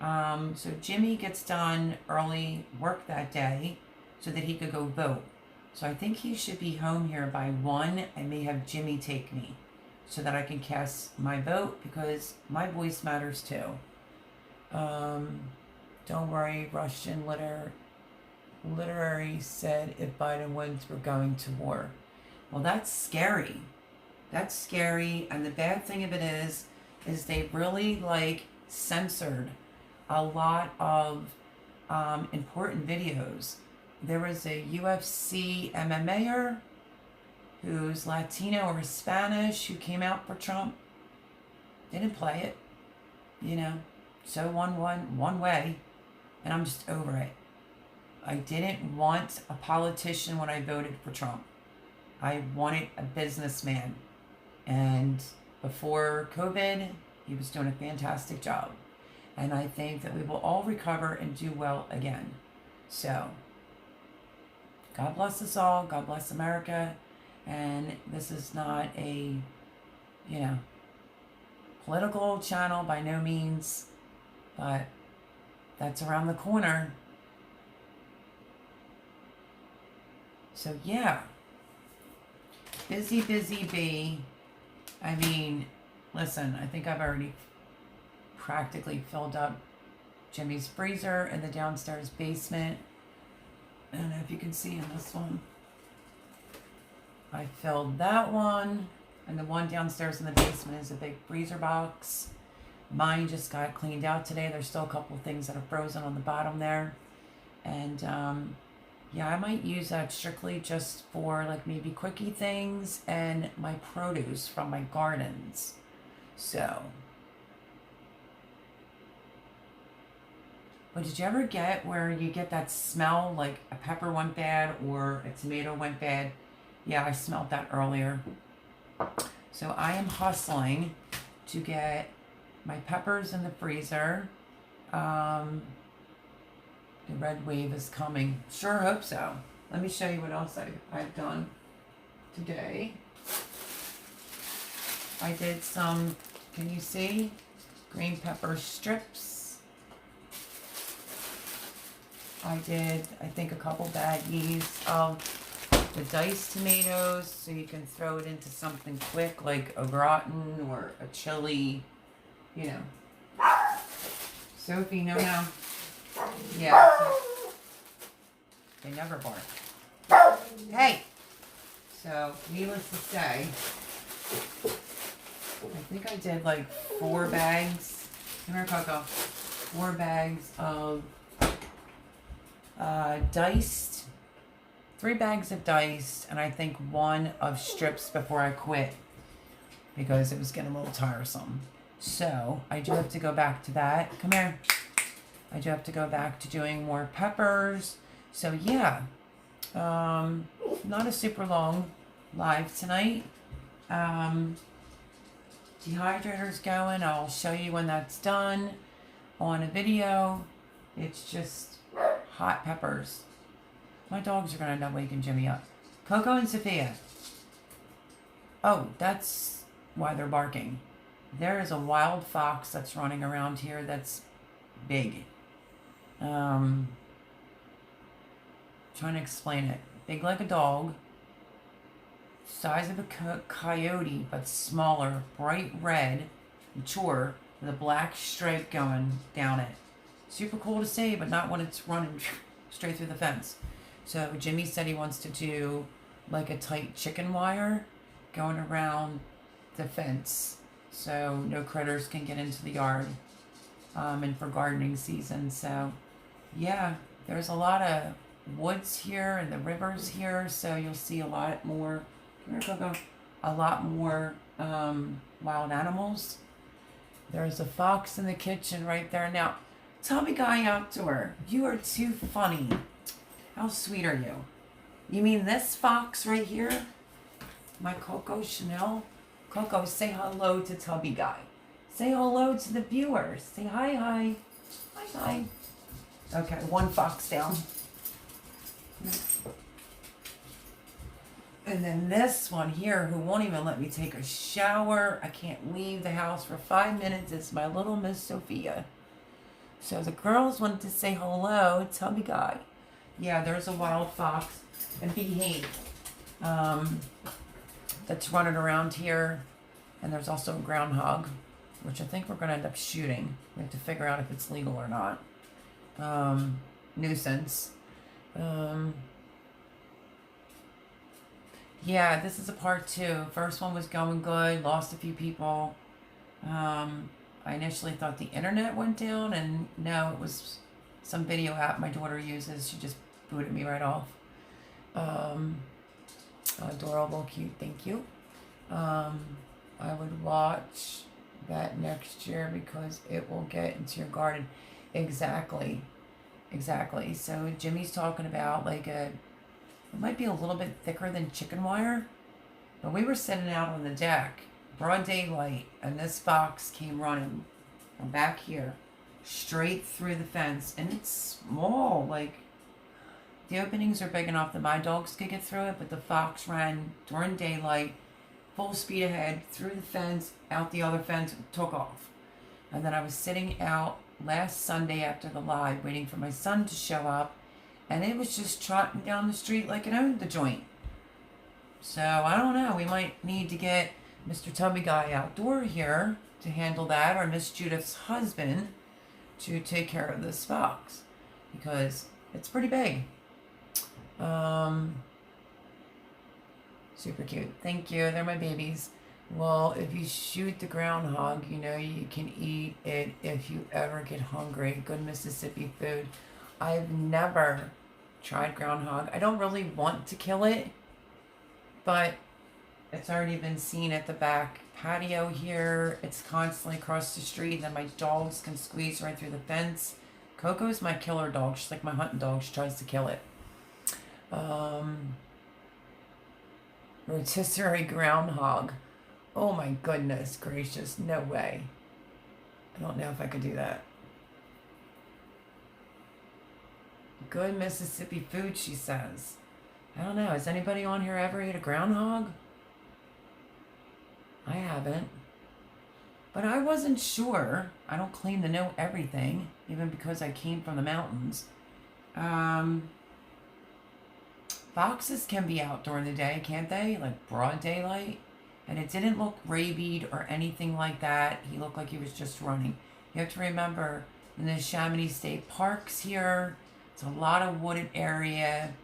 So Jimmy gets done early work that day so that he could go vote. So I think he should be home here by 1. I may have Jimmy take me so that I can cast my vote because my voice matters too. Don't worry, Russian literary said if Biden wins, we're going to war. Well, that's scary. That's scary. And the bad thing of it is they really censored a lot of important videos. There was a UFC MMAer who's Latino or Spanish who came out for Trump. They didn't play it, you know. So one way, and I'm just over it. I didn't want a politician when I voted for Trump. I wanted a businessman. And before COVID, he was doing a fantastic job. And I think that we will all recover and do well again. So, God bless us all. God bless America. And this is not a, political channel by no means. But that's around the corner. So, yeah. Busy bee. I mean, listen, I think I've already practically filled up Jimmy's freezer in the downstairs basement. I don't know if you can see in this one. I filled that one. And the one downstairs in the basement is a big freezer box. Mine just got cleaned out today. There's still a couple of things that are frozen on the bottom there. And, yeah, I might use that strictly just for maybe quickie things and my produce from my gardens. So. But did you ever get where you get that smell like a pepper went bad or a tomato went bad? Yeah, I smelled that earlier. So I am hustling to get my peppers in the freezer. The red wave is coming. Sure hope so. Let me show you what else I've done today. I did some, can you see? Green pepper strips. I did, I think, a couple baggies of the diced tomatoes so you can throw it into something quick like a gratin or a chili, Sophie, no. Yeah. They never bark. Hey! So, needless to say, I think I did 4 bags. Come here, Coco. 4 bags of diced. 3 bags of diced, and I think 1 of strips before I quit because it was getting a little tiresome. So, I do have to go back to that. Come here. I do have to go back to doing more peppers. So, yeah. not a super long live tonight. Dehydrator's going. I'll show you when that's done on a video. It's just hot peppers. My dogs are going to end up waking Jimmy up. Coco and Sophia. Oh, that's why they're barking. There is a wild fox that's running around here that's big. Trying to explain it. Big like a dog. Size of a coyote, but smaller. Bright red. Mature. With a black stripe going down it. Super cool to see, but not when it's running straight through the fence. So Jimmy said he wants to do like a tight chicken wire going around the fence so no critters can get into the yard and for gardening season. So yeah, there's a lot of woods here and the rivers here, so you'll see a lot more wild animals. There's a fox in the kitchen right there. Now, Tubby Guy Outdoor, you are too funny. How sweet are you? You mean this fox right here? My Coco Chanel? Coco, say hello to Tubby Guy. Say hello to the viewers. Say hi, hi. Hi, hi. Okay, one fox down. And then this one here, who won't even let me take a shower. I can't leave the house for 5 minutes. It's my little Miss Sophia. So the girls wanted to say hello, Tubby Guy. Yeah, there's a wild fox. And behave. That's running around here. And there's also a groundhog, which I think we're going to end up shooting. We have to figure out if it's legal or not. Nuisance. Yeah, this is a part 2. First one was going good, lost a few people. I initially thought the internet went down, and no, it was some video app my daughter uses. She just booted me right off. Adorable, cute, thank you. I would watch that next year because it will get into your garden. Exactly. So Jimmy's talking about it might be a little bit thicker than chicken wire, but we were sitting out on the deck, broad daylight, and this fox came running from back here, straight through the fence, and it's small, the openings are big enough that my dogs could get through it, but the fox ran during daylight, full speed ahead, through the fence, out the other fence, took off. And then I was sitting out last Sunday after the live, waiting for my son to show up, and it was just trotting down the street like it owned the joint. So, I don't know, we might need to get Mr. Tubby Guy Outdoor here to handle that, or Miss Judith's husband to take care of this fox, because it's pretty big. Super cute. Thank you. They're my babies. Well, if you shoot the groundhog, you can eat it if you ever get hungry. Good Mississippi food. I've never tried groundhog. I don't really want to kill it, but it's already been seen at the back patio here. It's constantly across the street. Then my dogs can squeeze right through the fence. Coco's my killer dog. She's like my hunting dog. She tries to kill it. Rotisserie groundhog. Oh my goodness gracious, no way. I don't know if I could do that. Good Mississippi food, she says. I don't know, has anybody on here ever ate a groundhog? I haven't. But I wasn't sure. I don't claim to know everything, even because I came from the mountains. Foxes can be out during the day, can't they? Like broad daylight. And it didn't look rabied or anything like that. He looked like he was just running. You have to remember, in the Chamonix State Parks here, it's a lot of wooded area.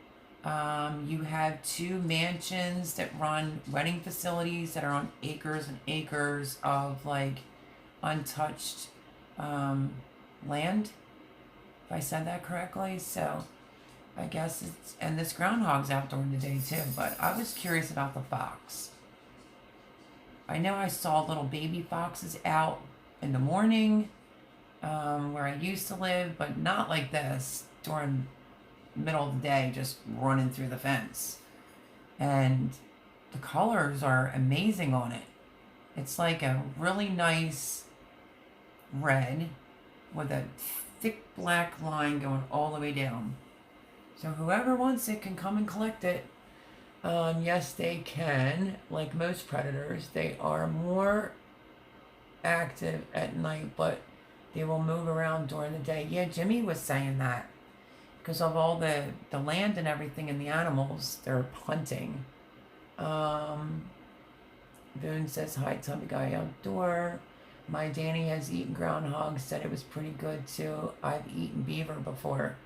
You have 2 mansions that run wedding facilities that are on acres and acres of untouched land, if I said that correctly. So I guess it's, and this groundhog's out during the day too, but I was curious about the fox. I know I saw little baby foxes out in the morning where I used to live, but not like this during the middle of the day, just running through the fence. And the colors are amazing on it. It's like a really nice red with a thick black line going all the way down. So whoever wants it can come and collect it. Yes, they can. Like most predators, they are more active at night, but they will move around during the day. Yeah, Jimmy was saying that because of all the land and everything and the animals, they're hunting. Boone says, hi, Tubby Guy Outdoor. My Danny has eaten groundhog, said it was pretty good too. I've eaten beaver before.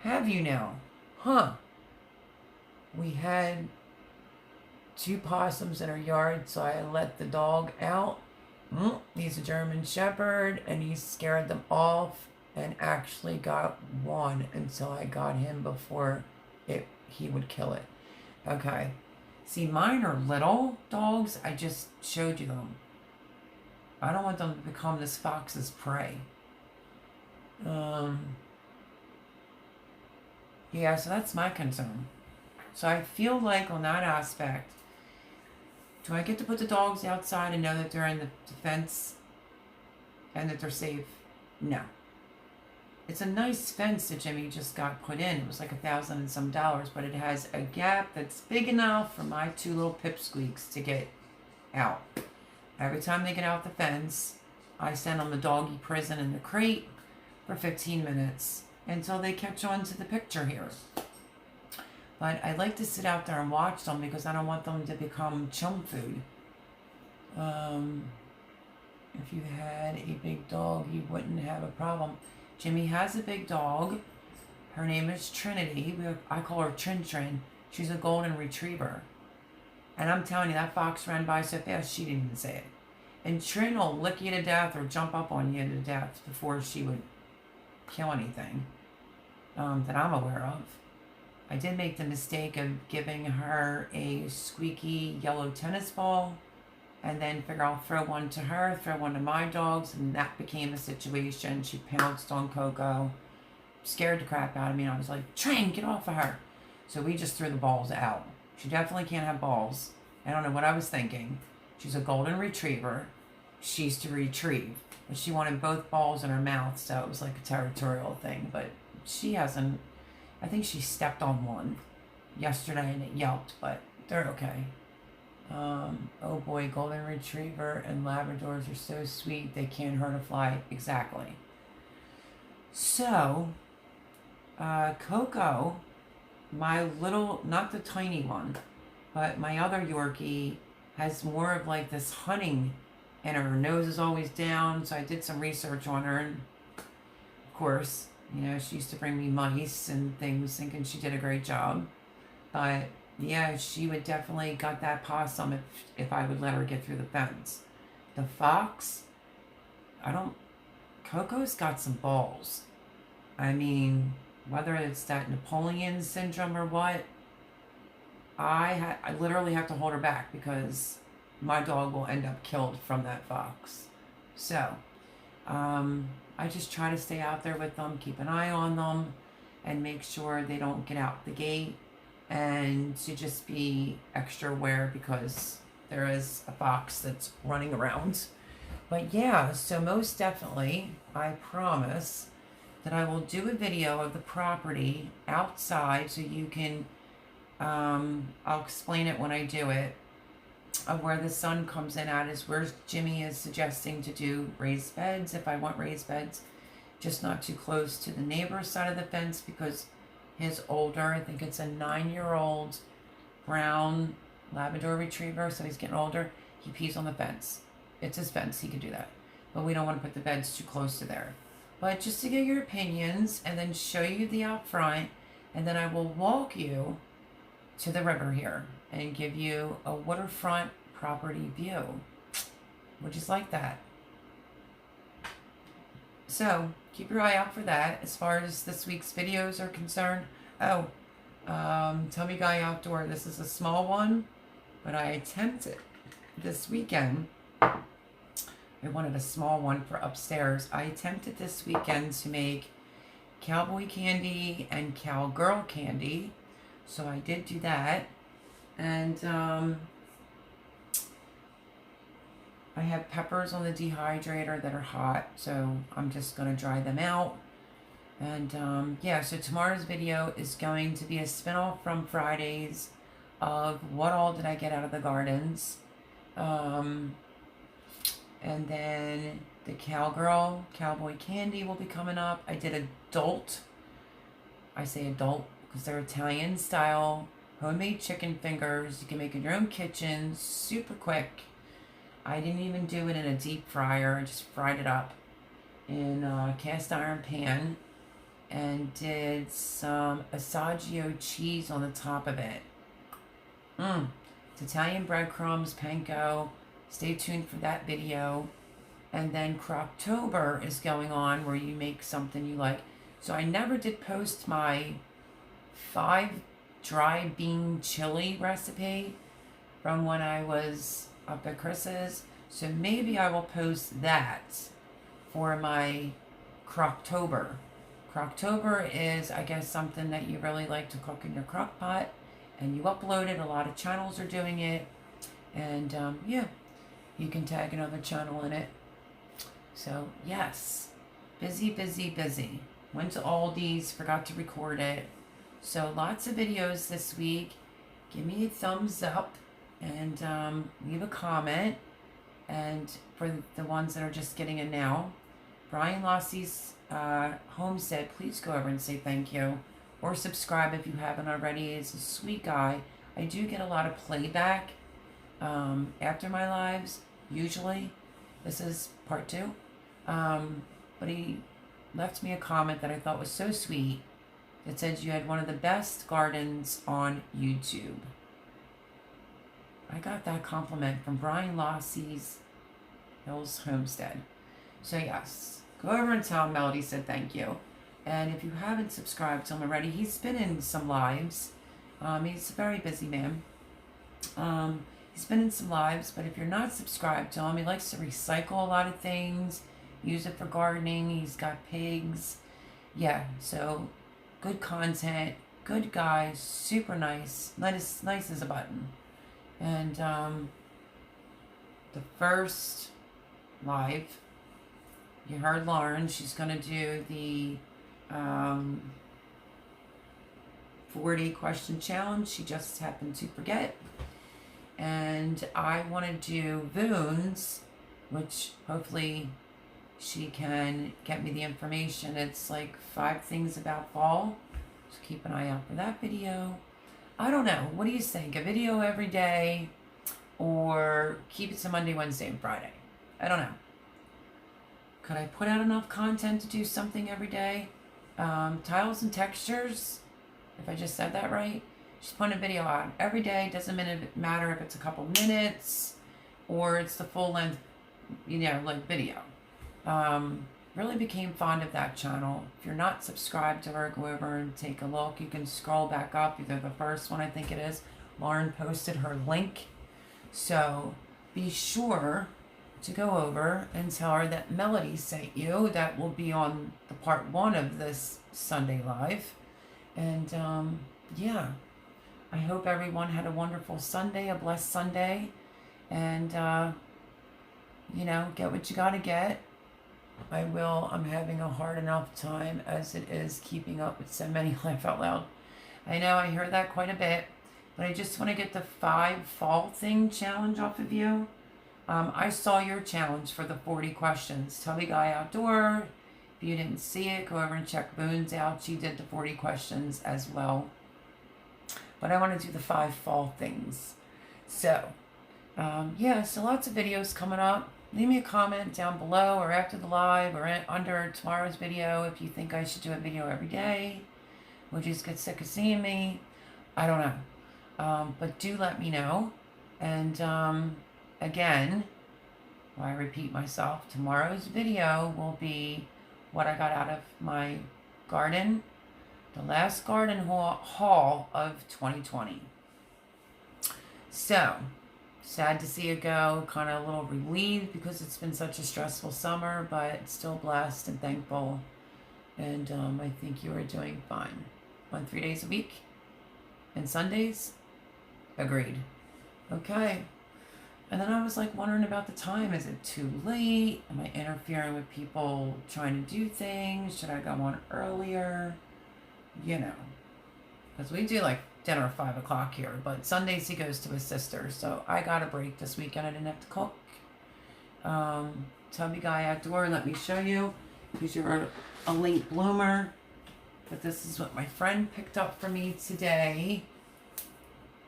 Have you now? Huh. We had 2 possums in our yard, so I let the dog out. He's a German Shepherd, and he scared them off and actually got one until I got him before he would kill it. Okay. See, mine are little dogs. I just showed you them. I don't want them to become this fox's prey. Yeah, so that's my concern. So I feel like on that aspect, do I get to put the dogs outside and know that they're in the fence and that they're safe? No. It's a nice fence that Jimmy just got put in. It was like $1,000 and some, but it has a gap that's big enough for my 2 little pipsqueaks to get out. Every time they get out the fence, I send them the doggy prison in the crate for 15 minutes until they catch on to the picture here. But I like to sit out there and watch them because I don't want them to become chum food. If you had a big dog, you wouldn't have a problem. Jimmy has a big dog. Her name is Trinity. I call her Trin Trin. She's a golden retriever. And I'm telling you, that fox ran by so fast, she didn't even say it. And Trin will lick you to death or jump up on you to death before she would kill anything that I'm aware of. I did make the mistake of giving her a squeaky yellow tennis ball and then figure I'll throw one to her, throw one to my dogs, and that became a situation. She pounced on Coco, scared the crap out of me, and I was like, Trin, get off of her. So we just threw the balls out. She definitely can't have balls. I don't know what I was thinking. She's a golden retriever. She's to retrieve. But she wanted both balls in her mouth, so it was like a territorial thing. But she hasn't. I think she stepped on one yesterday and it yelped, but they're okay. Oh boy, golden retriever and Labradors are so sweet, they can't hurt a fly. Exactly. So, Coco, my little, not the tiny one, but my other Yorkie has more of like this hunting, and her nose is always down, so I did some research on her, and of course, you know, she used to bring me mice and things thinking she did a great job. But yeah, she would definitely got that possum if I would let her get through the fence. The fox, Coco's got some balls. I mean, whether it's that Napoleon syndrome or what, I literally have to hold her back because my dog will end up killed from that fox. So, I just try to stay out there with them, keep an eye on them, and make sure they don't get out the gate, and to just be extra aware because there is a fox that's running around. But yeah, so most definitely, I promise that I will do a video of the property outside so you can, I'll explain it when I do it, of where the sun comes in at is where Jimmy is suggesting to do raised beds, if I want raised beds, just not too close to the neighbor's side of the fence because his older, I think it's a 9-year-old brown Labrador retriever, so he's getting older, he pees on the fence. It's his fence, he could do that. But we don't want to put the beds too close to there. But just to get your opinions and then show you the out front, and then I will walk you to the river here and give you a waterfront property view. Would you like that? So keep your eye out for that as far as this week's videos are concerned. Oh, Tubby Guy Outdoor, this is a small one, but I attempted this weekend. I wanted a small one for upstairs. I attempted this weekend to make cowboy candy and cowgirl candy. So I did do that. And I have peppers on the dehydrator that are hot, so I'm just going to dry them out. And yeah, so tomorrow's video is going to be a spin-off from Friday's of what all did I get out of the gardens. And then the Cowboy Candy will be coming up. I did adult. I say adult because they're Italian style homemade chicken fingers. You can make in your own kitchen, super quick. I didn't even do it in a deep fryer. I just fried it up in a cast iron pan and did some Assaggio cheese on the top of it. It's Italian breadcrumbs, panko. Stay tuned for that video. And then Croctober is going on where you make something you like. So I never did post my 5 dry bean chili recipe from when I was up at Chris's. So maybe I will post that for my Croctober. Croctober is, I guess, something that you really like to cook in your crock pot. And you upload it. A lot of channels are doing it. And yeah, you can tag another channel in it. So yes, busy, busy, busy. Went to Aldi's, forgot to record it. So lots of videos this week. Give me a thumbs up and leave a comment. And for the ones that are just getting in now, Brian Lossey's Homestead, please go over and say thank you. Or subscribe if you haven't already. He's a sweet guy. I do get a lot of playback after my lives, usually. This is part 2. But he left me a comment that I thought was so sweet. It said you had one of the best gardens on YouTube. I got that compliment from Brian Lossey's Hills Homestead. So yes, go over and tell him Melody said thank you. And if you haven't subscribed to him already, he's been in some lives. He's a very busy man. He's been in some lives, but if you're not subscribed to him, he likes to recycle a lot of things, use it for gardening. He's got pigs. Yeah, so good content, good guy, super nice, nice as a button. And the first live, you heard Lauren, she's going to do the 40 question challenge. She just happened to forget. And I want to do Voons, which hopefully she can get me the information. It's like 5 things about fall. So keep an eye out for that video. I don't know. What do you think? A video every day or keep it to Monday, Wednesday, and Friday? I don't know. Could I put out enough content to do something every day? Tiles and textures, if I just said that right. Just put a video out every day. Doesn't matter if it's a couple minutes or it's the full length, like video. Really became fond of that channel. If you're not subscribed to her, go over and take a look. You can scroll back up, either the first one, I think it is. Lauren posted her link. So be sure to go over and tell her that Melody sent you. That will be on the part 1 of this Sunday live. And yeah, I hope everyone had a wonderful Sunday, a blessed Sunday. And get what you gotta get. I'm having a hard enough time as it is keeping up with so many laugh out loud. I know I hear that quite a bit, but I just want to get the 5 fall thing challenge off of you. I saw your challenge for the 40 questions. Tubby Guy Outdoor. If you didn't see it, go over and check Boons out. She did the 40 questions as well. But I want to do the 5 fall things. So, yeah, so lots of videos coming up. Leave me a comment down below or after the live or under tomorrow's video if you think I should do a video every day. Would you just get sick of seeing me? I don't know. But do let me know. And again, I repeat myself, tomorrow's video will be what I got out of my garden, the last garden haul of 2020. So, sad to see it go, kind of a little relieved because it's been such a stressful summer, but still blessed and thankful. And I think you are doing fine. On 3 days a week and Sundays. Agreed. Okay. And then I was like wondering about the time. Is it too late? Am I interfering with people trying to do things? Should I go on earlier? You know, because we do like dinner at 5 o'clock here, but Sundays he goes to his sister. So I got a break this weekend. I didn't have to cook. Tubby guy outdoor. Let me show you. Because you're a late bloomer. But this is what my friend picked up for me today.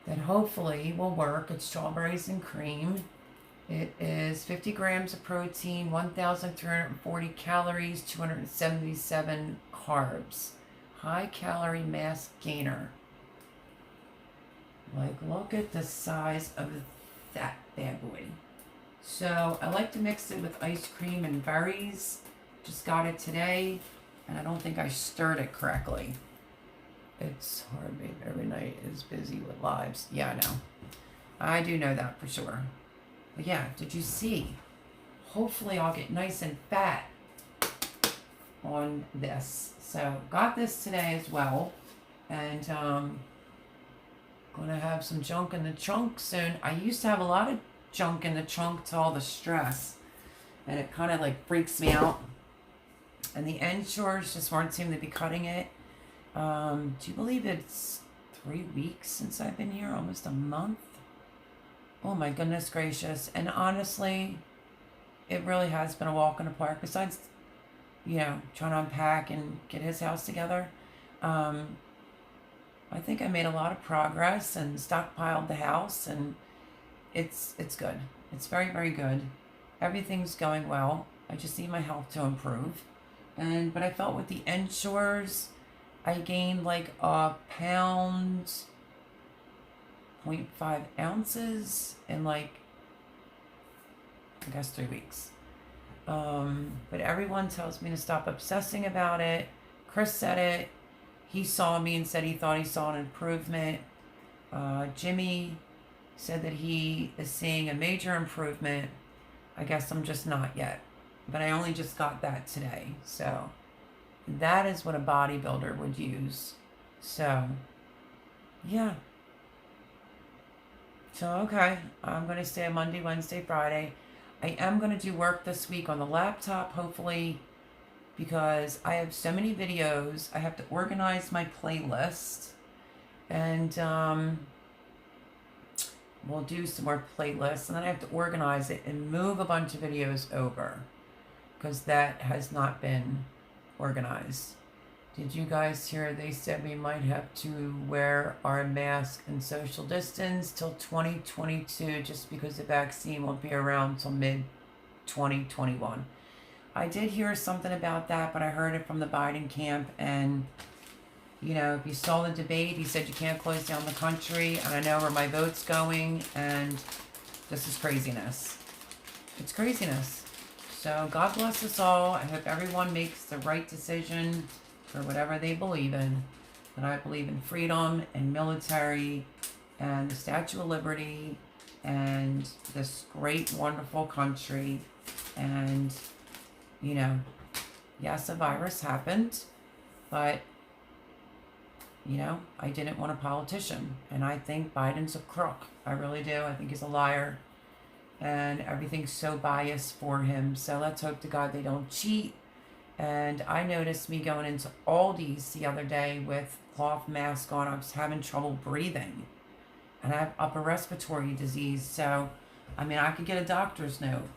That hopefully will work. It's strawberries and cream. It is 50 grams of protein, 1,340 calories, 277 carbs. High calorie mass gainer. Like, look at the size of that bad boy. So I like to mix it with ice cream and berries. Just got it today, and I don't think I stirred it correctly. It's hard, babe. Every night is busy with lives. Yeah, I know. I do know that for sure. But yeah, did you see? Hopefully I'll get nice and fat on this. So got this today as well. And gonna have some junk in the trunk soon. I used to have a lot of junk in the trunk to all the stress. And it kind of like freaks me out. And the Ensures just weren't seeming to be cutting it. Do you believe it's 3 weeks since I've been here? Almost a month? Oh my goodness gracious. And honestly, it really has been a walk in the park. Besides, trying to unpack and get his house together. I think I made a lot of progress and stockpiled the house, and it's good. It's very, very good. Everything's going well. I just need my health to improve. But I felt with the Ensures, I gained like a pound, 0.5 ounces in like, I guess 3 weeks. But everyone tells me to stop obsessing about it. Chris said it. He saw me and said he thought he saw an improvement. Jimmy said that he is seeing a major improvement. I guess I'm just not yet. But I only just got that today. So that is what a bodybuilder would use. So, yeah. So, okay. I'm going to stay on Monday, Wednesday, Friday. I am going to do work this week on the laptop, hopefully, because I have so many videos. I have to organize my playlist. And we'll do some more playlists. And then I have to organize it and move a bunch of videos over, because that has not been organized. Did you guys hear they said we might have to wear our mask and social distance till 2022 just because the vaccine won't be around till mid-2021? I did hear something about that, but I heard it from the Biden camp, and if you saw the debate, he said you can't close down the country, and I know where my vote's going, and this is craziness. It's craziness. So God bless us all. I hope everyone makes the right decision for whatever they believe in. And I believe in freedom and military and the Statue of Liberty and this great, wonderful country. And, yes, a virus happened, but, I didn't want a politician. And I think Biden's a crook. I really do. I think he's a liar. And everything's so biased for him. So let's hope to God they don't cheat. And I noticed me going into Aldi's the other day with cloth mask on. I was having trouble breathing. And I have upper respiratory disease. So, I could get a doctor's note.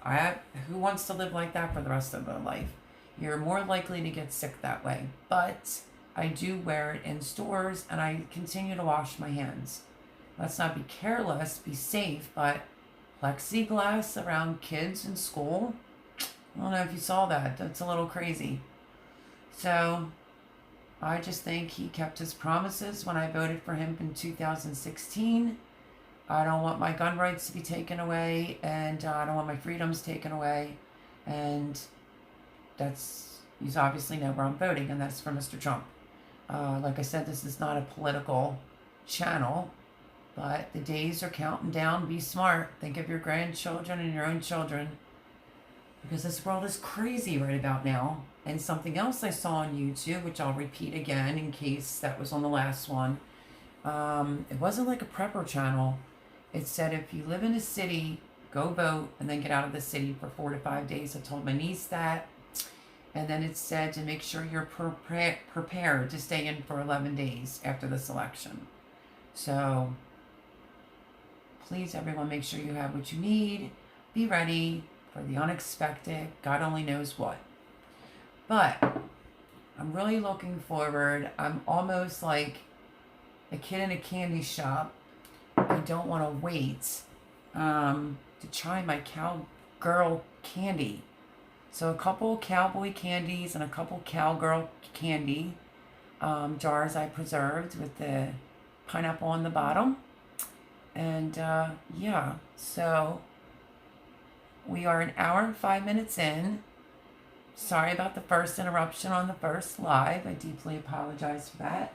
Who wants to live like that for the rest of their life? You're more likely to get sick that way. But I do wear it in stores, and I continue to wash my hands. Let's not be careless, be safe, but plexiglass around kids in school. I don't know if you saw that. That's a little crazy. So I just think he kept his promises when I voted for him in 2016. I don't want my gun rights to be taken away, and I don't want my freedoms taken away. And you obviously know where I'm voting, and that's for Mr. Trump. Like I said, this is not a political channel. But the days are counting down. Be smart. Think of your grandchildren and your own children. Because this world is crazy right about now. And something else I saw on YouTube, which I'll repeat again in case that was on the last one. It wasn't like a prepper channel. It said if you live in a city, go vote and then get out of the city for 4 to 5 days. I told my niece that. And then it said to make sure you're prepared to stay in for 11 days after this election. So please, everyone, make sure you have what you need. Be ready for the unexpected. God only knows what. But I'm really looking forward. I'm almost like a kid in a candy shop. I don't want to wait to try my cowgirl candy. So a couple cowboy candies and a couple cowgirl candy jars I preserved with the pineapple on the bottom. And yeah, so we are an hour and 5 minutes in. Sorry about the first interruption on the first live. I deeply apologize for that.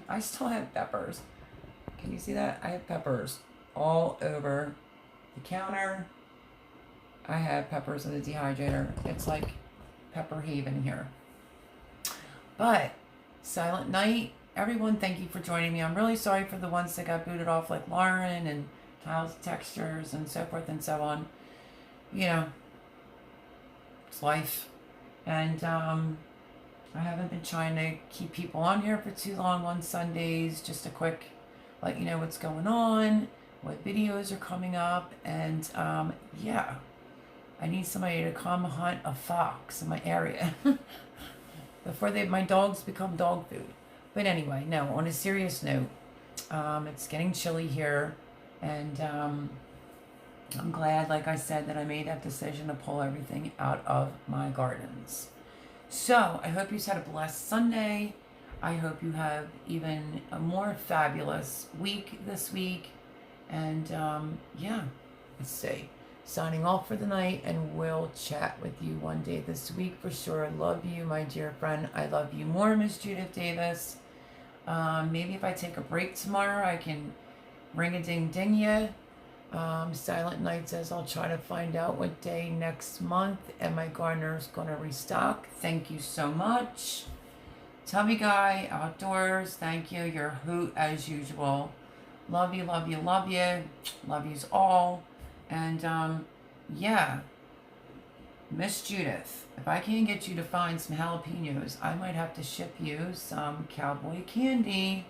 I still have peppers. Can you see that? I have peppers all over the counter. I have peppers in the dehydrator. It's like Pepper Haven here. But Silent Night, everyone, thank you for joining me. I'm really sorry for the ones that got booted off, like Lauren and Tiles Textures and so forth and so on. You know, it's life. And I haven't been trying to keep people on here for too long on Sundays. Just a quick let you know what's going on, what videos are coming up, and yeah. I need somebody to come hunt a fox in my area before my dogs become dog food. But anyway, no, on a serious note, it's getting chilly here, and I'm glad, like I said, that I made that decision to pull everything out of my gardens. So I hope you've had a blessed Sunday. I hope you have even a more fabulous week this week. And yeah, let's see. Signing off for the night, and we'll chat with you one day this week for sure. Love you, my dear friend. I love you more, Miss Judith Davis. Maybe if I take a break tomorrow, I can ring-a-ding-ding you. Silent Night says I'll try to find out what day next month, and my gardener's going to restock. Thank you so much. Tubby Guy, Outdoors, thank you. You're a hoot as usual. Love you, love you, love you. Love yous all. And, yeah, Miss Judith, if I can't get you to find some jalapenos, I might have to ship you some cowboy candy.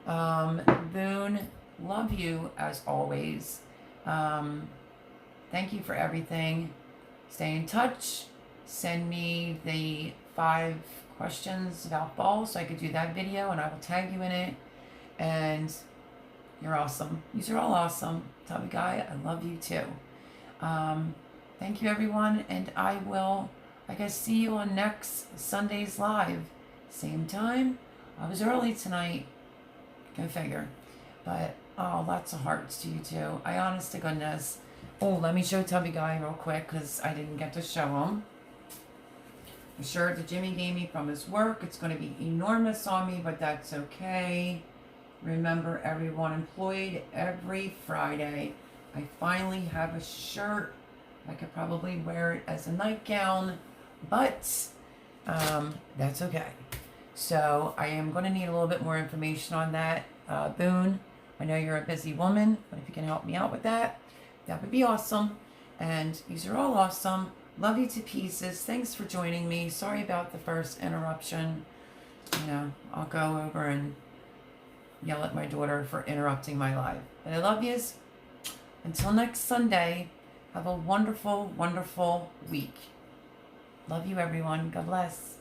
Boone, love you as always. Thank you for everything. Stay in touch. Send me the 5 questions about fall so I could do that video, and I will tag you in it. And you're awesome. These are all awesome. Tubby Guy, I love you too. Thank you, everyone, and I will, I guess, see you on next Sunday's live. Same time. I was early tonight. Go figure. But, oh, lots of hearts to you too. I honest to goodness. Oh, let me show Tubby Guy real quick because I didn't get to show him. The shirt that Jimmy gave me from his work. It's going to be enormous on me, but that's okay. Remember, everyone, employed every Friday. I finally have a shirt. I could probably wear it as a nightgown, but that's okay. So I am going to need a little bit more information on that. Boone, I know you're a busy woman, but if you can help me out with that, that would be awesome. And these are all awesome. Love you to pieces. Thanks for joining me. Sorry about the first interruption. You know, I'll go over and yell at my daughter for interrupting my live. But I love yous. Until next Sunday, have a wonderful, wonderful week. Love you, everyone. God bless.